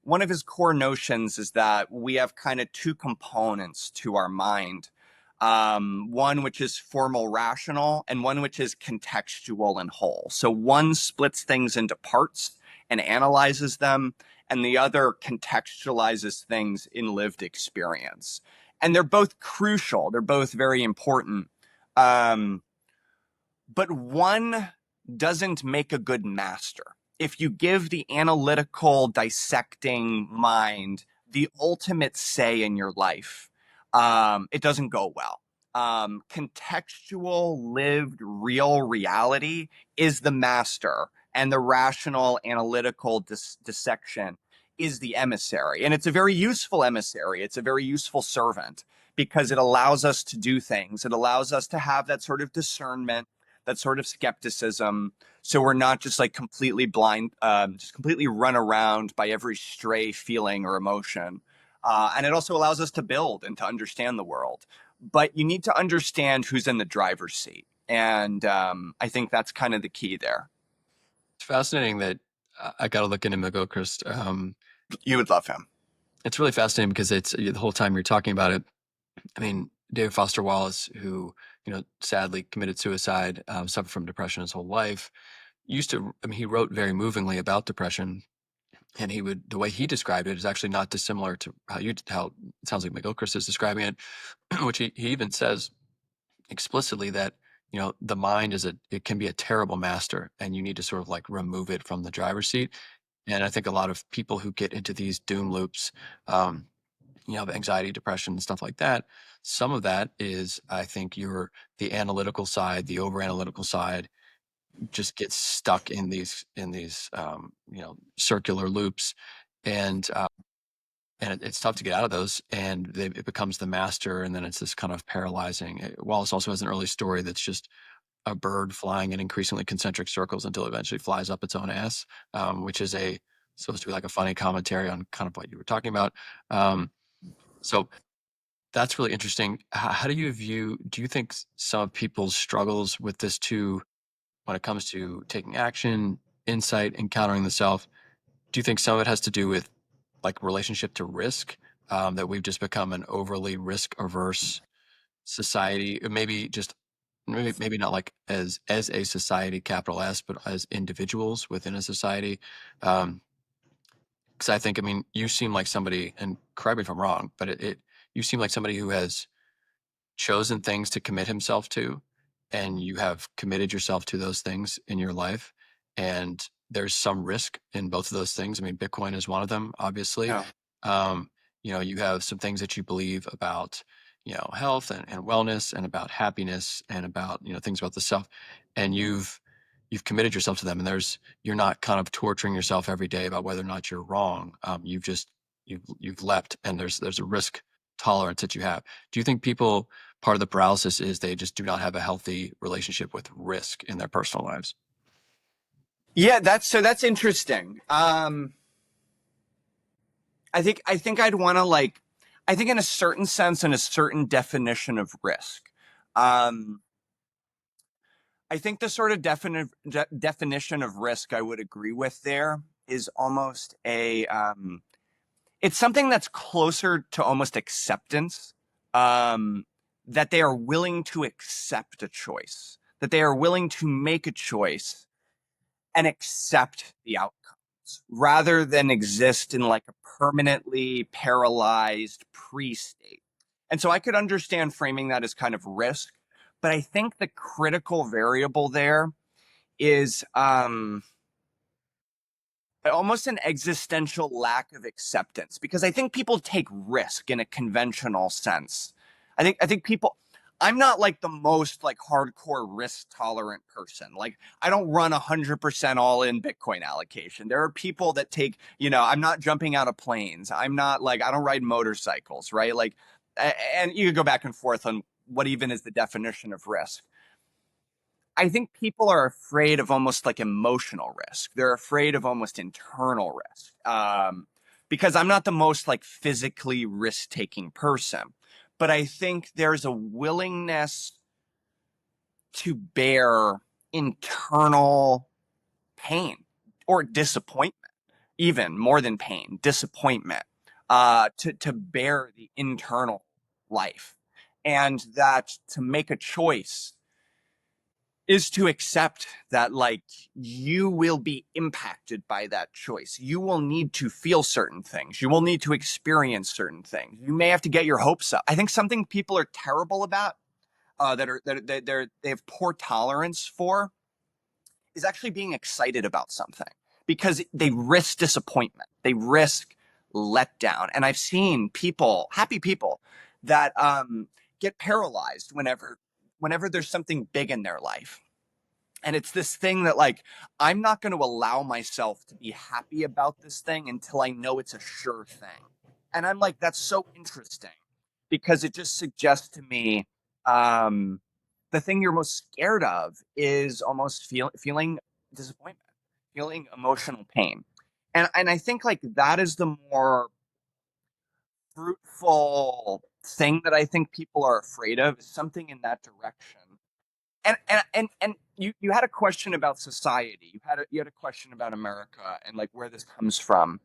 one of his core notions is that we have kind of two components to our mind. One which is formal rational, and one which is contextual and whole. So one splits things into parts and analyzes them, and the other contextualizes things in lived experience. And they're both crucial, they're both very important. Um, but one doesn't make a good master. If you give the analytical, dissecting mind the ultimate say in your life, it doesn't go well. Contextual, lived, real reality is the master, and the rational, analytical dissection is the emissary. And it's a very useful emissary. It's a very useful servant because it allows us to do things. It allows us to have that sort of discernment, that sort of skepticism. So we're not just like completely blind, just completely run around by every stray feeling or emotion. And it also allows us to build and to understand the world. But you need to understand who's in the driver's seat. And I think that's kind of the key there. It's fascinating that I got to look into McGilchrist. You would love him. It's really fascinating because it's the whole time you're talking about it. I mean, David Foster Wallace, who sadly committed suicide, suffered from depression his whole life. Used to, I mean, he wrote very movingly about depression, and the way he described it is actually not dissimilar to how it sounds like McGilchrist is describing it, which he even says explicitly that the mind it can be a terrible master, and you need to sort of like remove it from the driver's seat. And I think a lot of people who get into these doom loops, the anxiety, depression, and stuff like that, some of that is, I think, the analytical side, the over analytical side, just gets stuck in these circular loops, and it's tough to get out of those, and it becomes the master, and then it's this kind of paralyzing. Wallace also has an early story that's just a bird flying in increasingly concentric circles until it eventually flies up its own ass, which is supposed to be like a funny commentary on kind of what you were talking about. So that's really interesting. How do you think some of people's struggles with this too, when it comes to taking action, insight, encountering the self, do you think some of it has to do with like relationship to risk, that we've just become an overly risk averse society, or maybe not like as a society, capital S, but as individuals within a society? Because I think, I mean, you seem like somebody, and correct me if I'm wrong, but you seem like somebody who has chosen things to commit himself to, and you have committed yourself to those things in your life, and there's some risk in both of those things. I mean, Bitcoin is one of them, obviously. Yeah. um, you have some things that you believe about health and wellness, and about happiness, and about things about the self, and you've committed yourself to them, and you're not kind of torturing yourself every day about whether or not you're wrong. You've leapt, and there's a risk tolerance that you have. Do you think people, part of the paralysis is they just do not have a healthy relationship with risk in their personal lives? Yeah, that's interesting. I think I'd want to like I think in a certain sense and a certain definition of risk. Um, I think the sort of definition of risk I would agree with there is almost it's something that's closer to almost acceptance. Um, that they are willing to accept a choice, that they are willing to make a choice and accept the outcomes rather than exist in like a permanently paralyzed pre-state. And so I could understand framing that as kind of risk, but I think the critical variable there is almost an existential lack of acceptance, because I think people take risk in a conventional sense. I think people, I'm not like the most like hardcore risk tolerant person. Like I don't run 100% all in Bitcoin allocation. There are people that take, I'm not jumping out of planes. I'm not like, I don't ride motorcycles, right? Like, and you could go back and forth on what even is the definition of risk. I think people are afraid of almost like emotional risk. They're afraid of almost internal risk. Because I'm not the most like physically risk taking person, but I think there's a willingness to bear internal pain or disappointment, even more than pain, disappointment, to bear the internal life. And that to make a choice is to accept that like you will be impacted by that choice. You will need to feel certain things. You will need to experience certain things. You may have to get your hopes up. I think something people are terrible about, they have poor tolerance for, is actually being excited about something, because they risk disappointment. They risk letdown. And I've seen people, happy people, that get paralyzed whenever there's something big in their life. And it's this thing that, like, I'm not going to allow myself to be happy about this thing until I know it's a sure thing. And I'm like, that's so interesting because it just suggests to me um, the thing you're most scared of is almost feeling disappointment, feeling emotional pain. And I think like that is the more fruitful thing that I think people are afraid of, is something in that direction. And you had a question about society. You had a question about America and like where this comes from.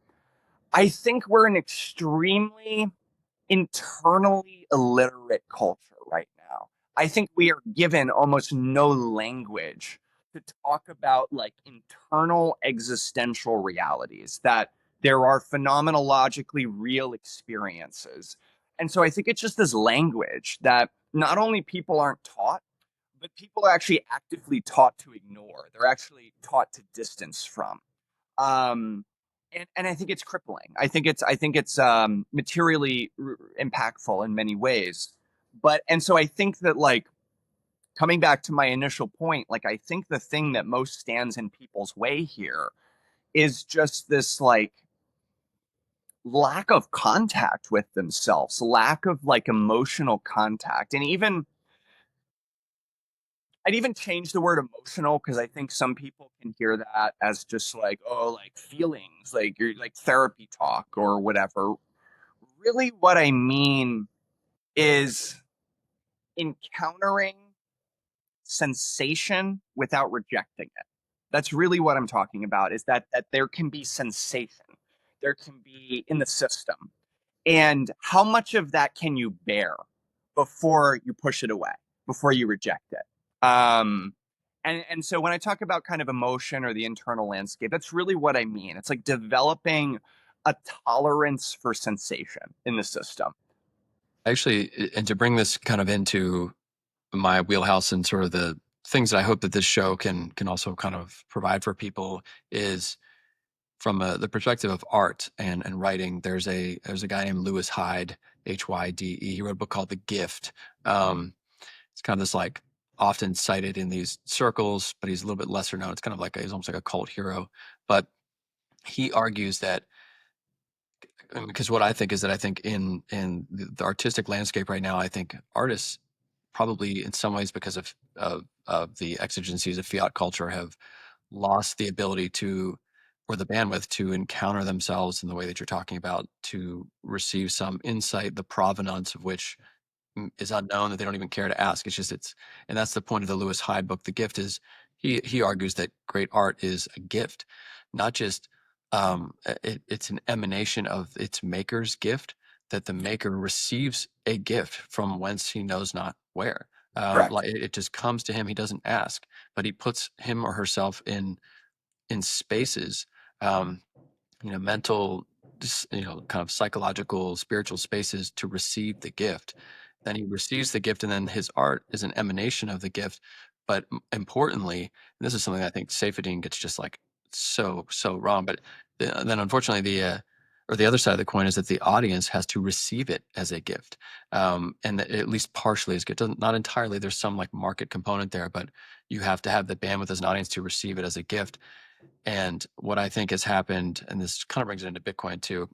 I think we're an extremely internally illiterate culture right now. I think we are given almost no language to talk about like internal existential realities, that there are phenomenologically real experiences. And so I think it's just this language that not only people aren't taught, but people are actually actively taught to ignore. They're actually taught to distance from. Um, and I think it's crippling. I think it's materially impactful in many ways. But and so I think that like coming back to my initial point, like I think the thing that most stands in people's way here is just this like lack of contact with themselves, lack of like emotional contact, and even I'd even change the word emotional because I think some people can hear that as just like, oh, like feelings, like you're like therapy talk or whatever. Really, what I mean is encountering sensation without rejecting it. That's really what I'm talking about, is that there can be sensation. There can be in the system. And how much of that can you bear before you push it away, before you reject it? And so when I talk about kind of emotion or the internal landscape, that's really what I mean. It's like developing a tolerance for sensation in the system. Actually, and to bring this kind of into my wheelhouse and sort of the things that I hope that this show can also kind of provide for people is from the perspective of art and writing. There's a guy named Lewis Hyde, Hyde. He wrote a book called The Gift. It's kind of this like often cited in these circles, but he's a little bit lesser known. It's kind of like he's almost like a cult hero. But he argues that because what I think is that I think in the artistic landscape right now, I think artists probably in some ways because of the exigencies of fiat culture have lost the ability to or the bandwidth to encounter themselves in the way that you're talking about, to receive some insight, the provenance of which is unknown, that they don't even care to ask. It's just and that's the point of the Lewis Hyde book. The Gift is he argues that great art is a gift, not just it's an emanation of its maker's gift, that the maker receives a gift from whence he knows not where. Correct. Like it just comes to him. He doesn't ask, but he puts him or herself in spaces, um, mental, kind of psychological, spiritual spaces to receive the gift. Then he receives the gift, and then his art is an emanation of the gift. But importantly, and this is something I think Safedine gets just like so wrong. But then unfortunately, or the other side of the coin is that the audience has to receive it as a gift, and that at least partially as gift. Not entirely. There's some like market component there, but you have to have the bandwidth as an audience to receive it as a gift. And what I think has happened, and this kind of brings it into Bitcoin too,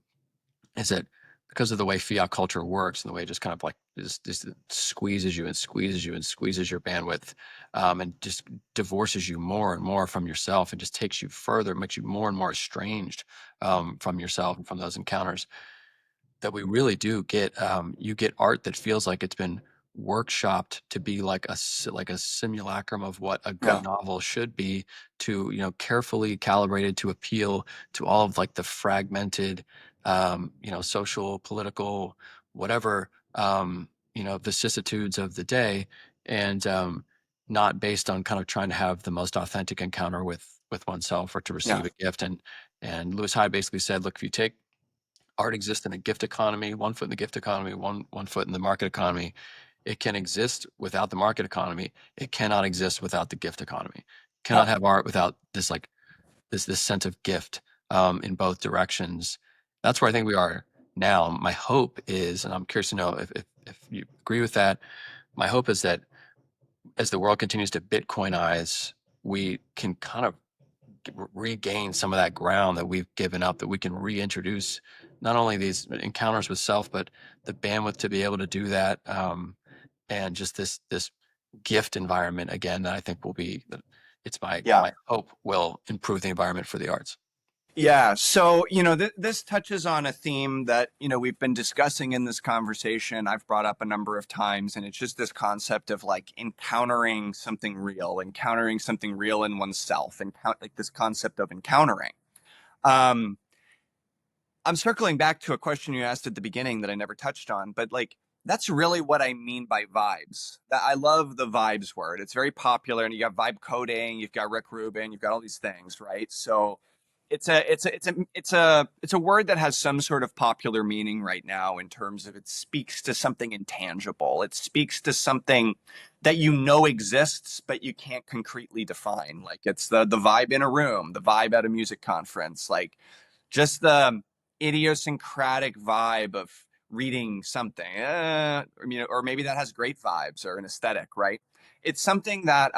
is that because of the way fiat culture works and the way it just kind of like just squeezes you and squeezes you and squeezes your bandwidth, and just divorces you more and more from yourself and just takes you further, makes you more and more estranged from yourself and from those encounters, that we really do get you get art that feels like it's been workshopped to be like like a simulacrum of what a good Yeah. novel should be, to carefully calibrated to appeal to all of like the fragmented social, political, whatever, vicissitudes of the day, and not based on kind of trying to have the most authentic encounter with oneself or to Yeah. receive a gift. And Lewis Hyde basically said, look, if you take art exists in a gift economy, one foot in the gift economy, one foot in the market economy. It can exist without the market economy. It cannot exist without the gift economy. Yeah. Cannot have art without this like this sense of gift in both directions. That's where I think we are. now. My hope is, and I'm curious to know if you agree with that, my hope is that as the world continues to Bitcoinize, we can kind of regain some of that ground that we've given up, that we can reintroduce not only these encounters with self, but the bandwidth to be able to do that, and just this gift environment again that I think will be, it's Yeah. my hope will improve the environment for the arts. Yeah. So, this touches on a theme that, we've been discussing in this conversation. I've brought up a number of times, and it's just this concept of like encountering something real in oneself, and like this concept of encountering. Um, I'm circling back to a question you asked at the beginning that I never touched on, but like that's really what I mean by vibes. That I love the vibes word. It's very popular, and you got vibe coding, you've got Rick Rubin, you've got all these things, right? So it's a word that has some sort of popular meaning right now in terms of it speaks to something intangible. It speaks to something that you know exists, but you can't concretely define. Like it's the vibe in a room, the vibe at a music conference, like just the idiosyncratic vibe of reading something. Or maybe that has great vibes or an aesthetic, right? It's something that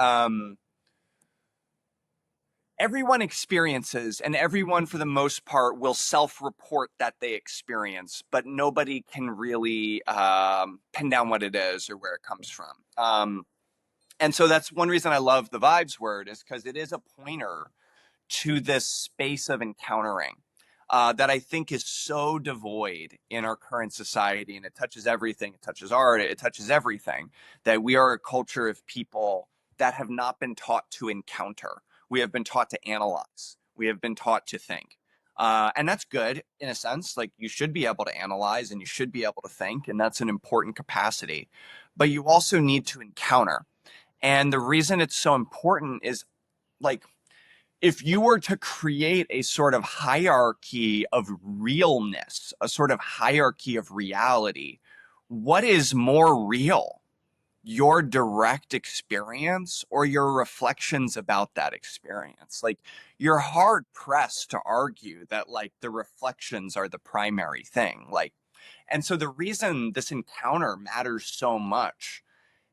everyone experiences, and everyone, for the most part, will self-report that they experience, but nobody can really pin down what it is or where it comes from. And so that's one reason I love the vibes word, is because it is a pointer to this space of encountering that I think is so devoid in our current society. And it touches everything. It touches art. It touches everything. That we are a culture of people that have not been taught to encounter. We have been taught to analyze. We have been taught to think. And that's good in a sense. Like you should be able to analyze and you should be able to think. And that's an important capacity. But you also need to encounter. And the reason it's so important is like, if you were to create a sort of hierarchy of realness, a sort of hierarchy of reality, what is more real? Your direct experience or your reflections about that experience? Like, you're hard pressed to argue that, like, the reflections are the primary thing. Like, and so the reason this encounter matters so much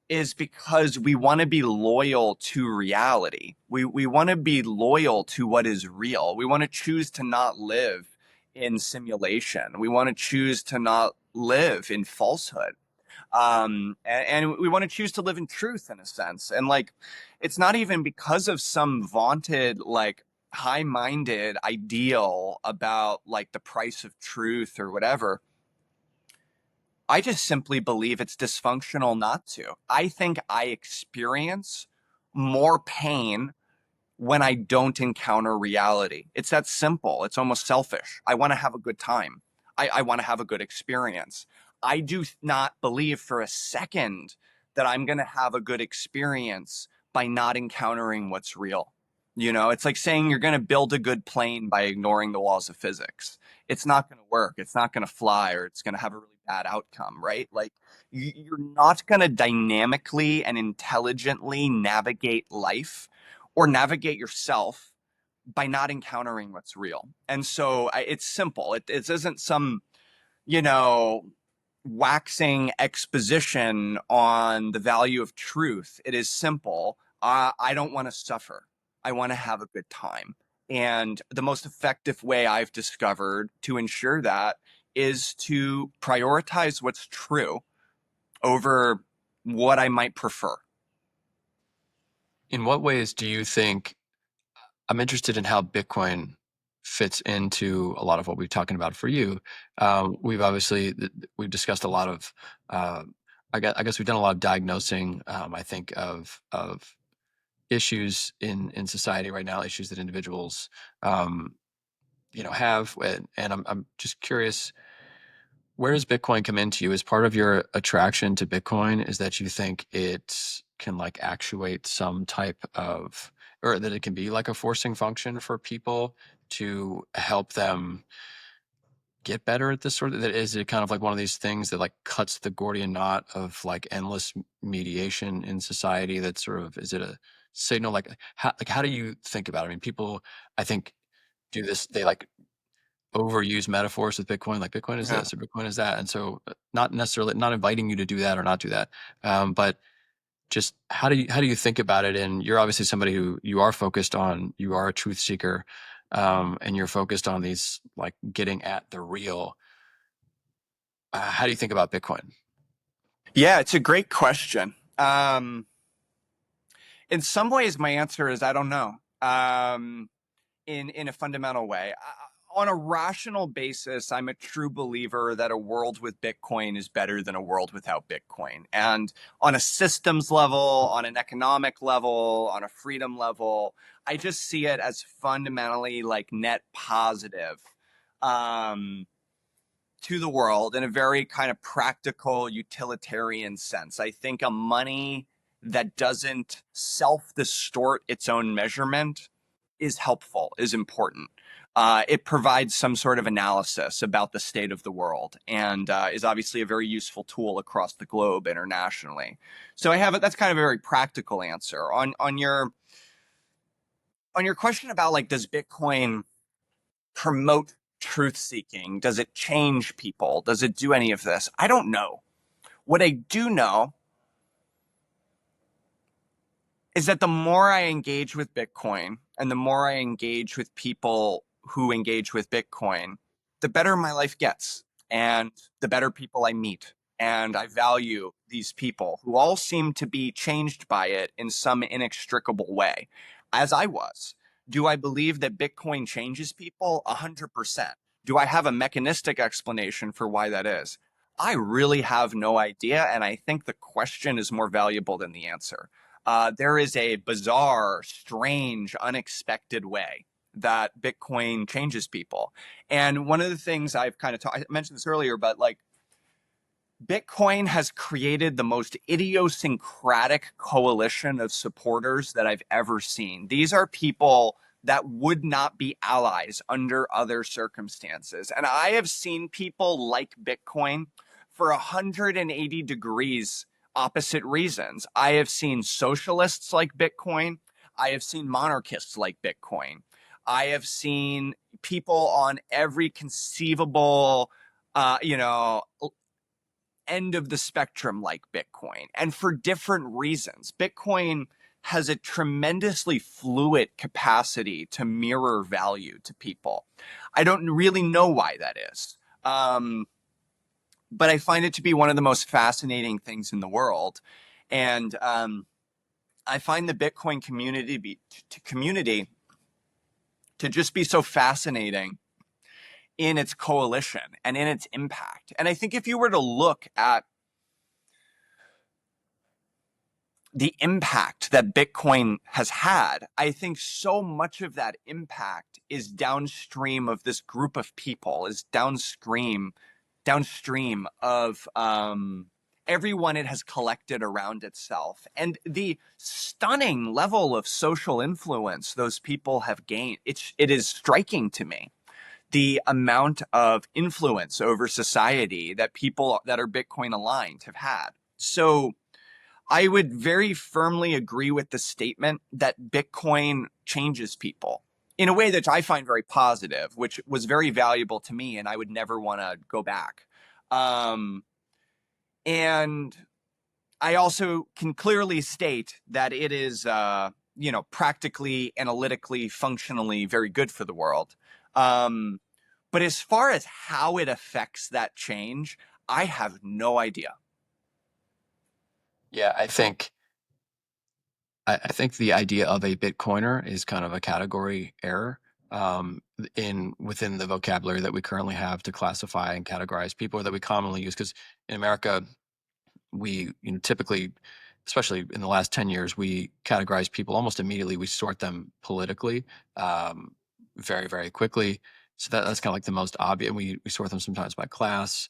is because we want to be loyal to reality. We want to be loyal to what is real. We want to choose to not live in simulation. We want to choose to not live in falsehood. And we want to choose to live in truth in a sense. And like, it's not even because of some vaunted, like, high-minded ideal about like the price of truth or whatever. I just simply believe it's dysfunctional not to. I think I experience more pain when I don't encounter reality. It's that simple. It's almost selfish. I want to have a good time. I want to have a good experience. I do not believe for a second that I'm going to have a good experience by not encountering what's real. It's like saying you're going to build a good plane by ignoring the laws of physics. It's not going to work. It's not going to fly, or it's going to have a really bad outcome, right? Like, you're not going to dynamically and intelligently navigate life or navigate yourself by not encountering what's real. And so it's simple. It isn't some, you know, waxing exposition on the value of truth. It is simple. I don't want to suffer. I want to have a good time. And the most effective way I've discovered to ensure that is to prioritize what's true over what I might prefer. In what ways do you think, I'm interested in how Bitcoin fits into a lot of what we're talking about for you? We've obviously we've discussed a lot of, uh, I guess we've done a lot of diagnosing. I think of issues in society right now, issues that individuals, um, have, and I'm just curious, where does Bitcoin come into you? As part of your attraction to Bitcoin is that you think it can like actuate some type of, or that it can be like a forcing function for people to help them get better at this sort of, that is it kind of like one of these things that like cuts the Gordian knot of like endless mediation in society, that sort of, is it a signal, like how do you think about it? I mean, people, I think, do this, they like overuse metaphors with Bitcoin, like Bitcoin is Yeah. this or Bitcoin is that. And so not necessarily not inviting you to do that or not do that. But just how do you think about it? And you're obviously somebody who you are focused on, you are a truth seeker, and you're focused on these like getting at the real. How do you think about Bitcoin? Yeah, it's a great question. In some ways, my answer is I don't know. In a fundamental way. On a rational basis, I'm a true believer that a world with Bitcoin is better than a world without Bitcoin. And on a systems level, on an economic level, on a freedom level, I just see it as fundamentally like net positive um, to the world in a very kind of practical, utilitarian sense. I think a money that doesn't self distort its own measurement is helpful, is important. It provides some sort of analysis about the state of the world and is obviously a very useful tool across the globe internationally. So I have that's kind of a very practical answer on your question about like does Bitcoin promote truth seeking? Does it change people? Does it do any of this? I don't know. What I do know is that the more I engage with Bitcoin and the more I engage with people who engage with Bitcoin, the better my life gets and the better people I meet. And I value these people who all seem to be changed by it in some inextricable way, as I was. Do I believe that Bitcoin changes people? 100%. Do I have a mechanistic explanation for why that is? I really have no idea. And I think the question is more valuable than the answer. There is a bizarre, strange, unexpected way that Bitcoin changes people. And one of the things I've kind of I mentioned this earlier, but like Bitcoin has created the most idiosyncratic coalition of supporters that I've ever seen. These are people that would not be allies under other circumstances. And I have seen people like Bitcoin for 180 degrees opposite reasons. I have seen socialists like Bitcoin. I have seen monarchists like Bitcoin. I have seen people on every conceivable end of the spectrum like Bitcoin, and for different reasons. Bitcoin has a tremendously fluid capacity to mirror value to people. I don't really know why that is. But I find it to be one of the most fascinating things in the world. And I find the Bitcoin community to just be so fascinating in its coalition and in its impact. And I think if you were to look at the impact that Bitcoin has had, I think so much of that impact is downstream of this group of people, is downstream of everyone it has collected around itself. And the stunning level of social influence those people have gained, it is striking to me. The amount of influence over society that people that are Bitcoin aligned have had. So I would very firmly agree with the statement that Bitcoin changes people in a way that I find very positive, which was very valuable to me, and I would never want to go back. Um, and I also can clearly state that it is, practically, analytically, functionally very good for the world. Um, but as far as how it affects that change, I have no idea. Yeah, I think the idea of a Bitcoiner is kind of a category error in within the vocabulary that we currently have to classify and categorize people that we commonly use. Because in America, we typically, especially in the last 10 years, we categorize people almost immediately. We sort them politically very, very quickly. So that's kind of like the most obvious. We sort them sometimes by class.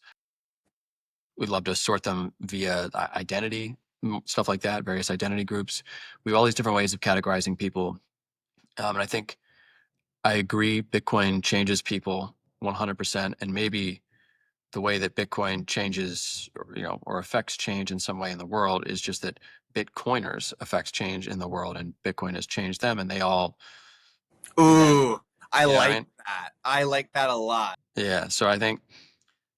We'd love to sort them via identity, stuff like that, various identity groups. We have all these different ways of categorizing people. And I think I agree, Bitcoin changes people 100%. And maybe the way that Bitcoin changes, or affects change in some way in the world is just that Bitcoiners affects change in the world, and Bitcoin has changed them, and they all, in that. Ooh, I You know what I like mean? that. I like that a lot. Yeah. So I think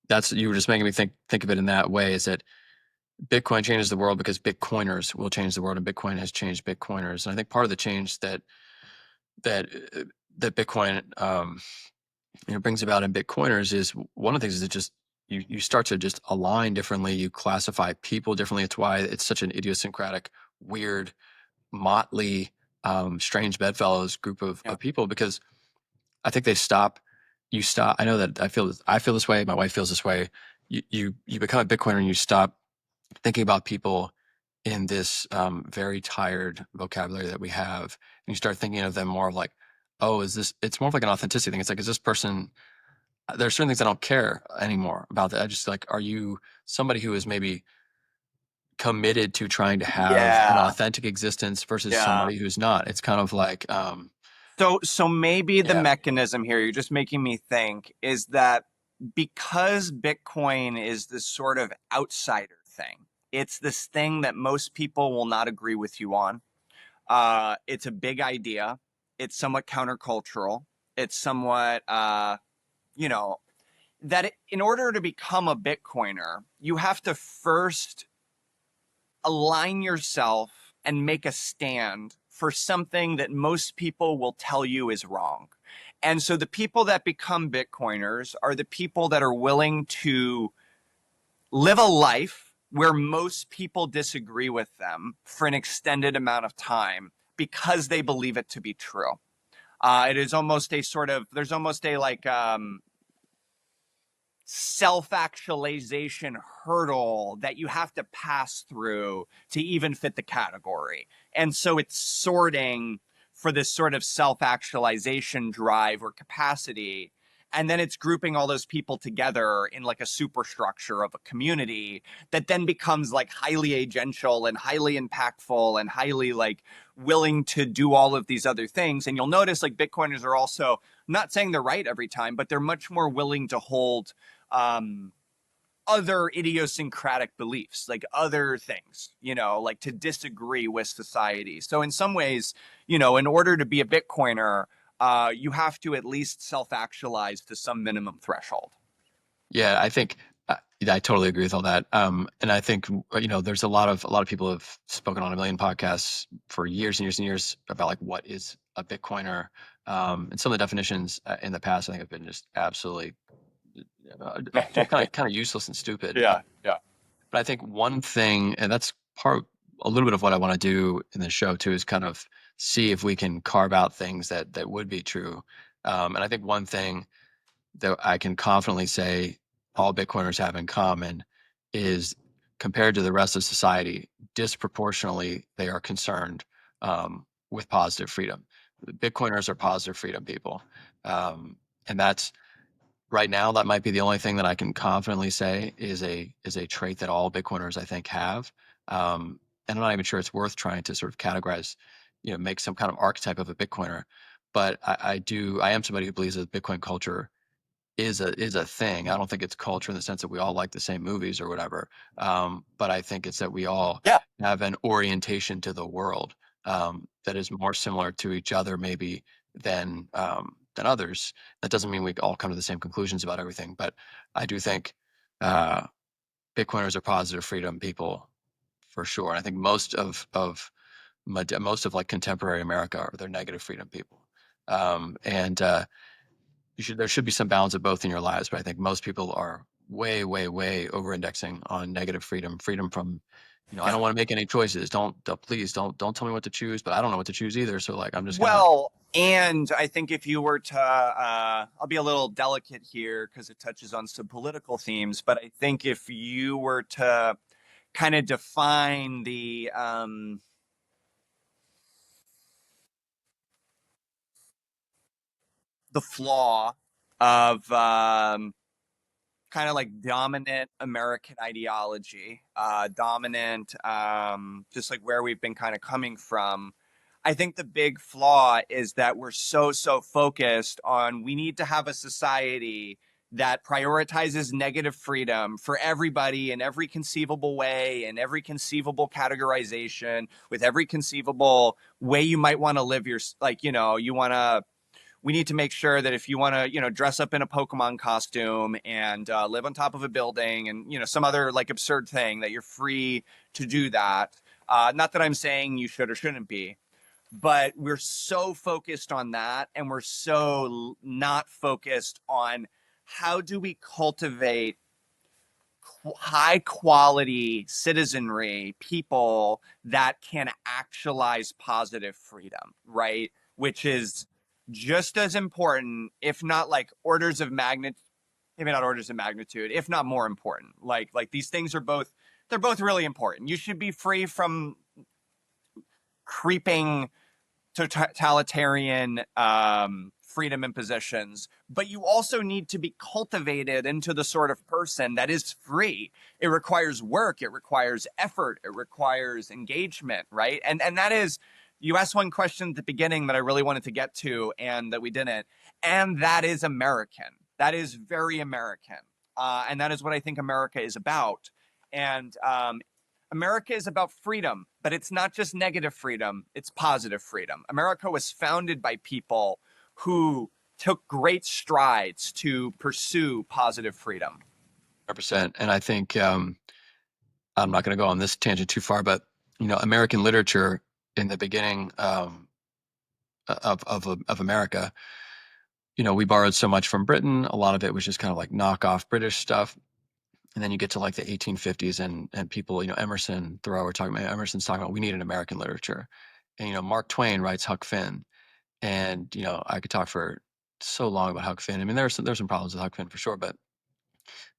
that's, you were just making me think of it in that way, is that Bitcoin changes the world because Bitcoiners will change the world, and Bitcoin has changed Bitcoiners. And I think part of the change that that Bitcoin brings about in Bitcoiners is, one of the things is, it just, you start to just align differently. You classify people differently. It's why it's such an idiosyncratic, weird, motley, strange bedfellows group Yeah. of people, because I think they stop. You stop. I know that I feel this way. My wife feels this way. You become a Bitcoiner and you stop thinking about people in this very tired vocabulary that we have, and you start thinking of them more of like, oh, is this? It's more of like an authenticity thing. It's like, is this person? There's certain things I don't care anymore about that. I just like, are you somebody who is maybe committed to trying to have an Yeah. authentic existence versus Yeah. somebody who's not? It's kind of like, So maybe the yeah, mechanism here, you're just making me think, is that because Bitcoin is this sort of outsider thing, it's this thing that most people will not agree with you on. It's a big idea. It's somewhat countercultural. It's somewhat, you know, in order to become a Bitcoiner, you have to first align yourself and make a stand for something that most people will tell you is wrong. And so the people that become Bitcoiners are the people that are willing to live a life where most people disagree with them for an extended amount of time because they believe it to be true. It is almost a sort of, there's almost a like self-actualization hurdle that you have to pass through to even fit the category. And so it's sorting for this sort of self-actualization drive or capacity. And then it's grouping all those people together in like a superstructure of a community that then becomes like highly agential and highly impactful and highly like willing to do all of these other things. And you'll notice like Bitcoiners are also, I'm not saying they're right every time, but they're much more willing to hold um, other idiosyncratic beliefs, like other things, like to disagree with society. So in some ways, in order to be a Bitcoiner, you have to at least self-actualize to some minimum threshold. yeah. I think I totally agree with all that. And I think there's a lot of people have spoken on a million podcasts for years and years and years about like what is a Bitcoiner, and some of the definitions in the past I think have been just absolutely kind of useless and stupid. Yeah, yeah. But I think one thing, and that's a little bit of what I want to do in the show too, is kind of see if we can carve out things that would be true. And I think one thing that I can confidently say all Bitcoiners have in common is, compared to the rest of society, disproportionately they are concerned with positive freedom. Bitcoiners are positive freedom people, and that's, right now, that might be the only thing that I can confidently say is a trait that all Bitcoiners I think have. And I'm not even sure it's worth trying to sort of categorize, make some kind of archetype of a Bitcoiner. But I am somebody who believes that Bitcoin culture is a thing. I don't think it's culture in the sense that we all like the same movies or whatever. But I think it's that we all Yeah. have an orientation to the world that is more similar to each other, maybe than others. That doesn't mean we all come to the same conclusions about everything, but I do think uh, Bitcoiners are positive freedom people for sure. And I think most of like contemporary America are they're negative freedom people. And there should be some balance of both in your lives, but I think most people are way, way, way over indexing on negative freedom from, I Yeah. don't want to make any choices. Please don't tell me what to choose, but I don't know what to choose either. So like, I'm just gonna, Well, and I think if you were to, I'll be a little delicate here because it touches on some political themes, but I think if you were to kind of define the flaw of kind of like dominant American ideology, dominant, just like where we've been kind of coming from. I think the big flaw is that we're so focused on we need to have a society that prioritizes negative freedom for everybody in every conceivable way, in every conceivable categorization, with every conceivable way you might want to live your, like, you want to we need to make sure that if you want to, dress up in a Pokemon costume and live on top of a building and, some other like absurd thing, that you're free to do that. Not that I'm saying you should or shouldn't be, but we're so focused on that, and we're so not focused on how do we cultivate high quality citizenry, people that can actualize positive freedom, right? Which is just as important, if not like orders of magnitude, maybe not orders of magnitude, if not more important. Like these things are both, they're both really important. You should be free from creeping totalitarian freedom and positions, but you also need to be cultivated into the sort of person that is free. It requires work, it requires effort, it requires engagement, right? And that is, you asked one question at the beginning that I really wanted to get to and that we didn't, and that is American. That is very American. And that is what I think America is about. And America is about freedom, but it's not just negative freedom, it's positive freedom. America was founded by people who took great strides to pursue positive freedom. 100%. And I think I'm not going to go on this tangent too far, but American literature in the beginning of America, we borrowed so much from Britain. A lot of it was just kind of like knockoff British stuff. And then you get to like the 1850s and people, Emerson, Thoreau, we're talking about, Emerson's talking about we need an American literature. And, Mark Twain writes Huck Finn. And, I could talk for so long about Huck Finn. I mean, there's some problems with Huck Finn for sure, but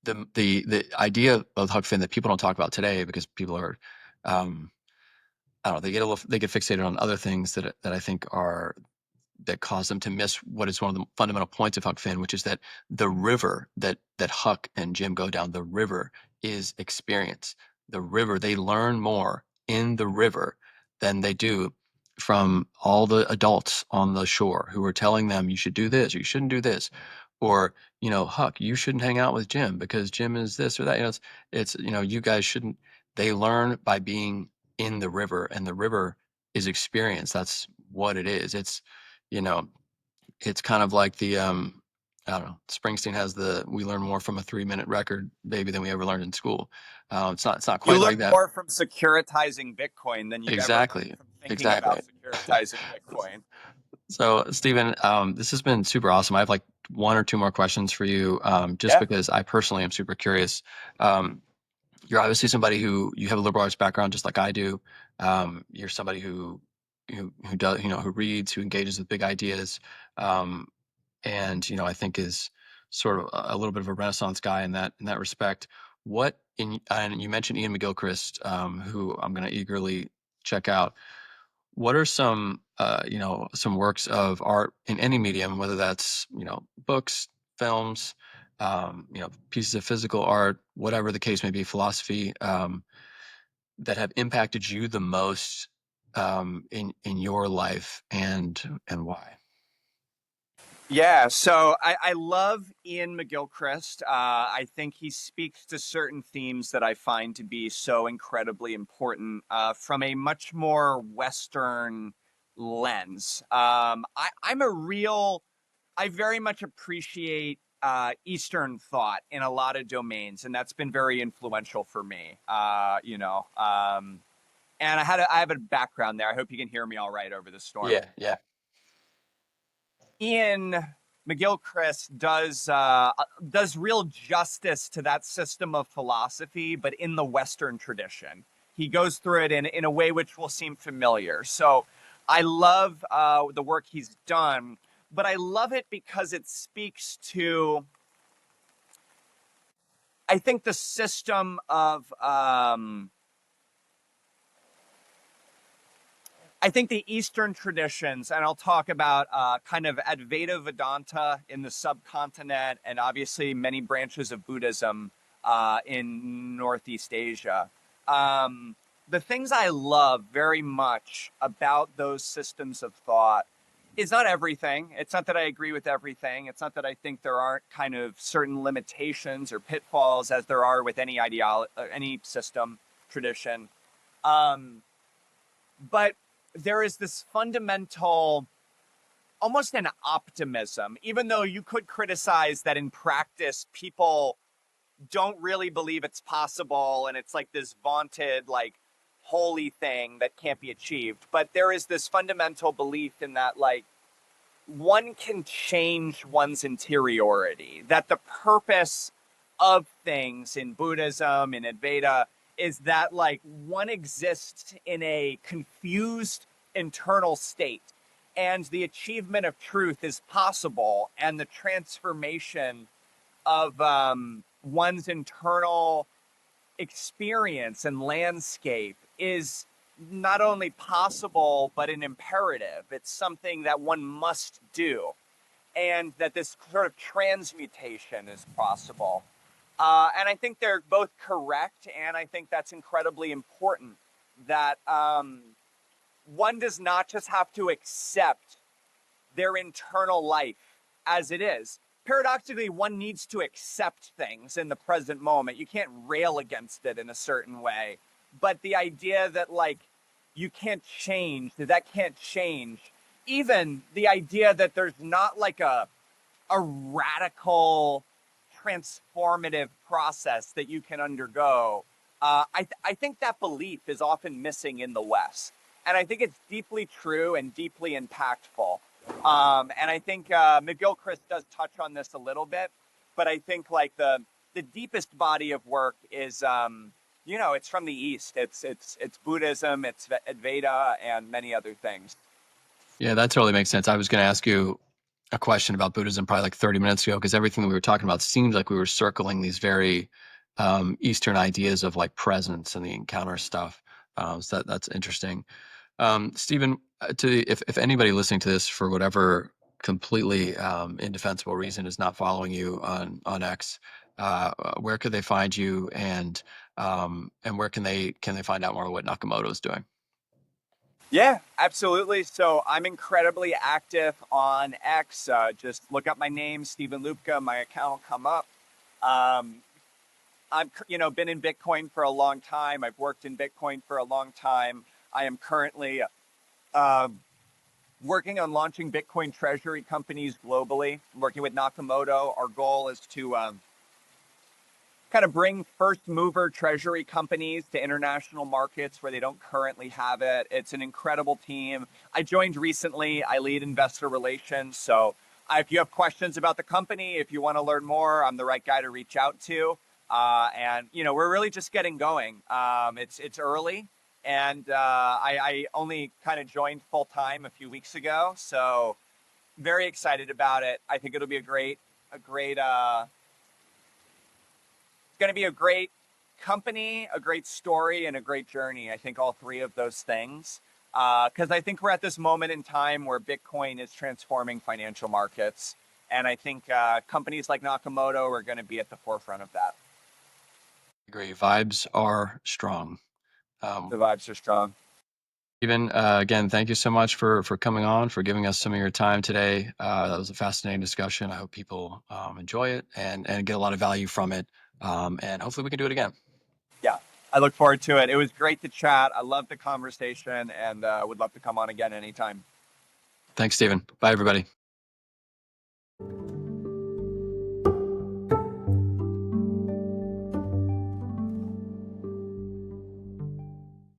the idea of Huck Finn that people don't talk about today because people are, I don't know, they get fixated on other things that I think are that cause them to miss what is one of the fundamental points of Huck Finn, which is that the river that Huck and Jim go down, the river is experience. The river, they learn more in the river than they do from all the adults on the shore who are telling them you should do this or you shouldn't do this. Or, Huck, you shouldn't hang out with Jim because Jim is this or that. It's you guys shouldn't. They learn by being in the river, and the river is experience. That's what it is. You know, it's kind of like the I don't know. Springsteen has the "We learn more from a 3-minute record, baby, than we ever learned in school." It's not You quite like learn that. more from securitizing Bitcoin than you've ever learned Exactly, from thinking exactly. about securitizing Bitcoin. So, Stephen, this has been super awesome. I have like one or two more questions for you, just Yeah. because I personally am super curious. Um, you're obviously somebody who you have a liberal arts background, just like I do. You're somebody who does, who reads, who engages with big ideas. Um, and I think is sort of a little bit of a renaissance guy in that respect. What in and you mentioned Ian McGilchrist, who I'm going to eagerly check out. What are some some works of art in any medium, whether that's books, films, pieces of physical art, whatever the case may be, philosophy, that have impacted you the most in your life, and why? Yeah, so I love Ian McGilchrist. I think he speaks to certain themes that I find to be so incredibly important from a much more Western lens. I very much appreciate Eastern thought in a lot of domains, and that's been very influential for me. And I have a background there. I hope you can hear me all right over the storm. Yeah, yeah. Ian McGilchrist does real justice to that system of philosophy, but in the Western tradition. He goes through it in a way which will seem familiar. So I love the work he's done, but I love it because it speaks to, I think, the system of I think the Eastern traditions, and I'll talk about kind of Advaita Vedanta in the subcontinent, and obviously many branches of Buddhism in Northeast Asia. The things I love very much about those systems of thought is not everything. It's not that I agree with everything. It's not that I think there aren't kind of certain limitations or pitfalls as there are with any ideology, any system, tradition. Um, but there is this fundamental almost an optimism, even though you could criticize that in practice people don't really believe it's possible and it's like this vaunted like holy thing that can't be achieved. But there is this fundamental belief in that like one can change one's interiority, that the purpose of things in Buddhism, in Advaita, is that like one exists in a confused internal state and the achievement of truth is possible and the transformation of one's internal experience and landscape is not only possible but an imperative. It's something that one must do, and that this sort of transmutation is possible. And I think they're both correct, and I think that's incredibly important. That one does not just have to accept their internal life as it is. Paradoxically, one needs to accept things in the present moment. You can't rail against it in a certain way. But the idea that, like, you can't change, that can't change, even the idea that there's not like a radical transformative process that you can undergo, I think that belief is often missing in the West. And I think it's deeply true and deeply impactful. And I think McGilchrist does touch on this a little bit, but I think like the deepest body of work is it's from the East. It's Buddhism, it's Advaita, and many other things. Yeah, that totally makes sense. I was going to ask you a question about Buddhism probably like 30 minutes ago, because everything that we were talking about seems like we were circling these very Eastern ideas of like presence and the encounter stuff. So that's interesting. Stephen, if anybody listening to this for whatever completely indefensible reason is not following you on X, where could they find you, and where can they find out more what Nakamoto is doing? Yeah, absolutely. So I'm incredibly active on X. Just look up my name, Steven Lubka. My account will come up. Um, I'm been in Bitcoin for a long time. I've worked in Bitcoin for a long time. I am currently uh, working on launching Bitcoin treasury companies globally. I'm working with Nakamoto. Our goal is to kind of bring first mover treasury companies to international markets where they don't currently have it. It's an incredible team. I joined recently. I lead investor relations. So if you have questions about the company, if you want to learn more, I'm the right guy to reach out to. And we're really just getting going. It's early, and I only kind of joined full time a few weeks ago. So very excited about it. I think it'll be going to be a great company, a great story, and a great journey. I think all three of those things. Because I think we're at this moment in time where Bitcoin is transforming financial markets. And I think companies like Nakamoto are going to be at the forefront of that. Agree. Vibes are strong. Um, The vibes are strong. Stephen, again, thank you so much for coming on, for giving us some of your time today. That was a fascinating discussion. I hope people enjoy it and get a lot of value from it. And hopefully we can do it again. Yeah, I look forward to it. It was great to chat. I love the conversation and would love to come on again anytime. Thanks, Stephen. Bye, everybody.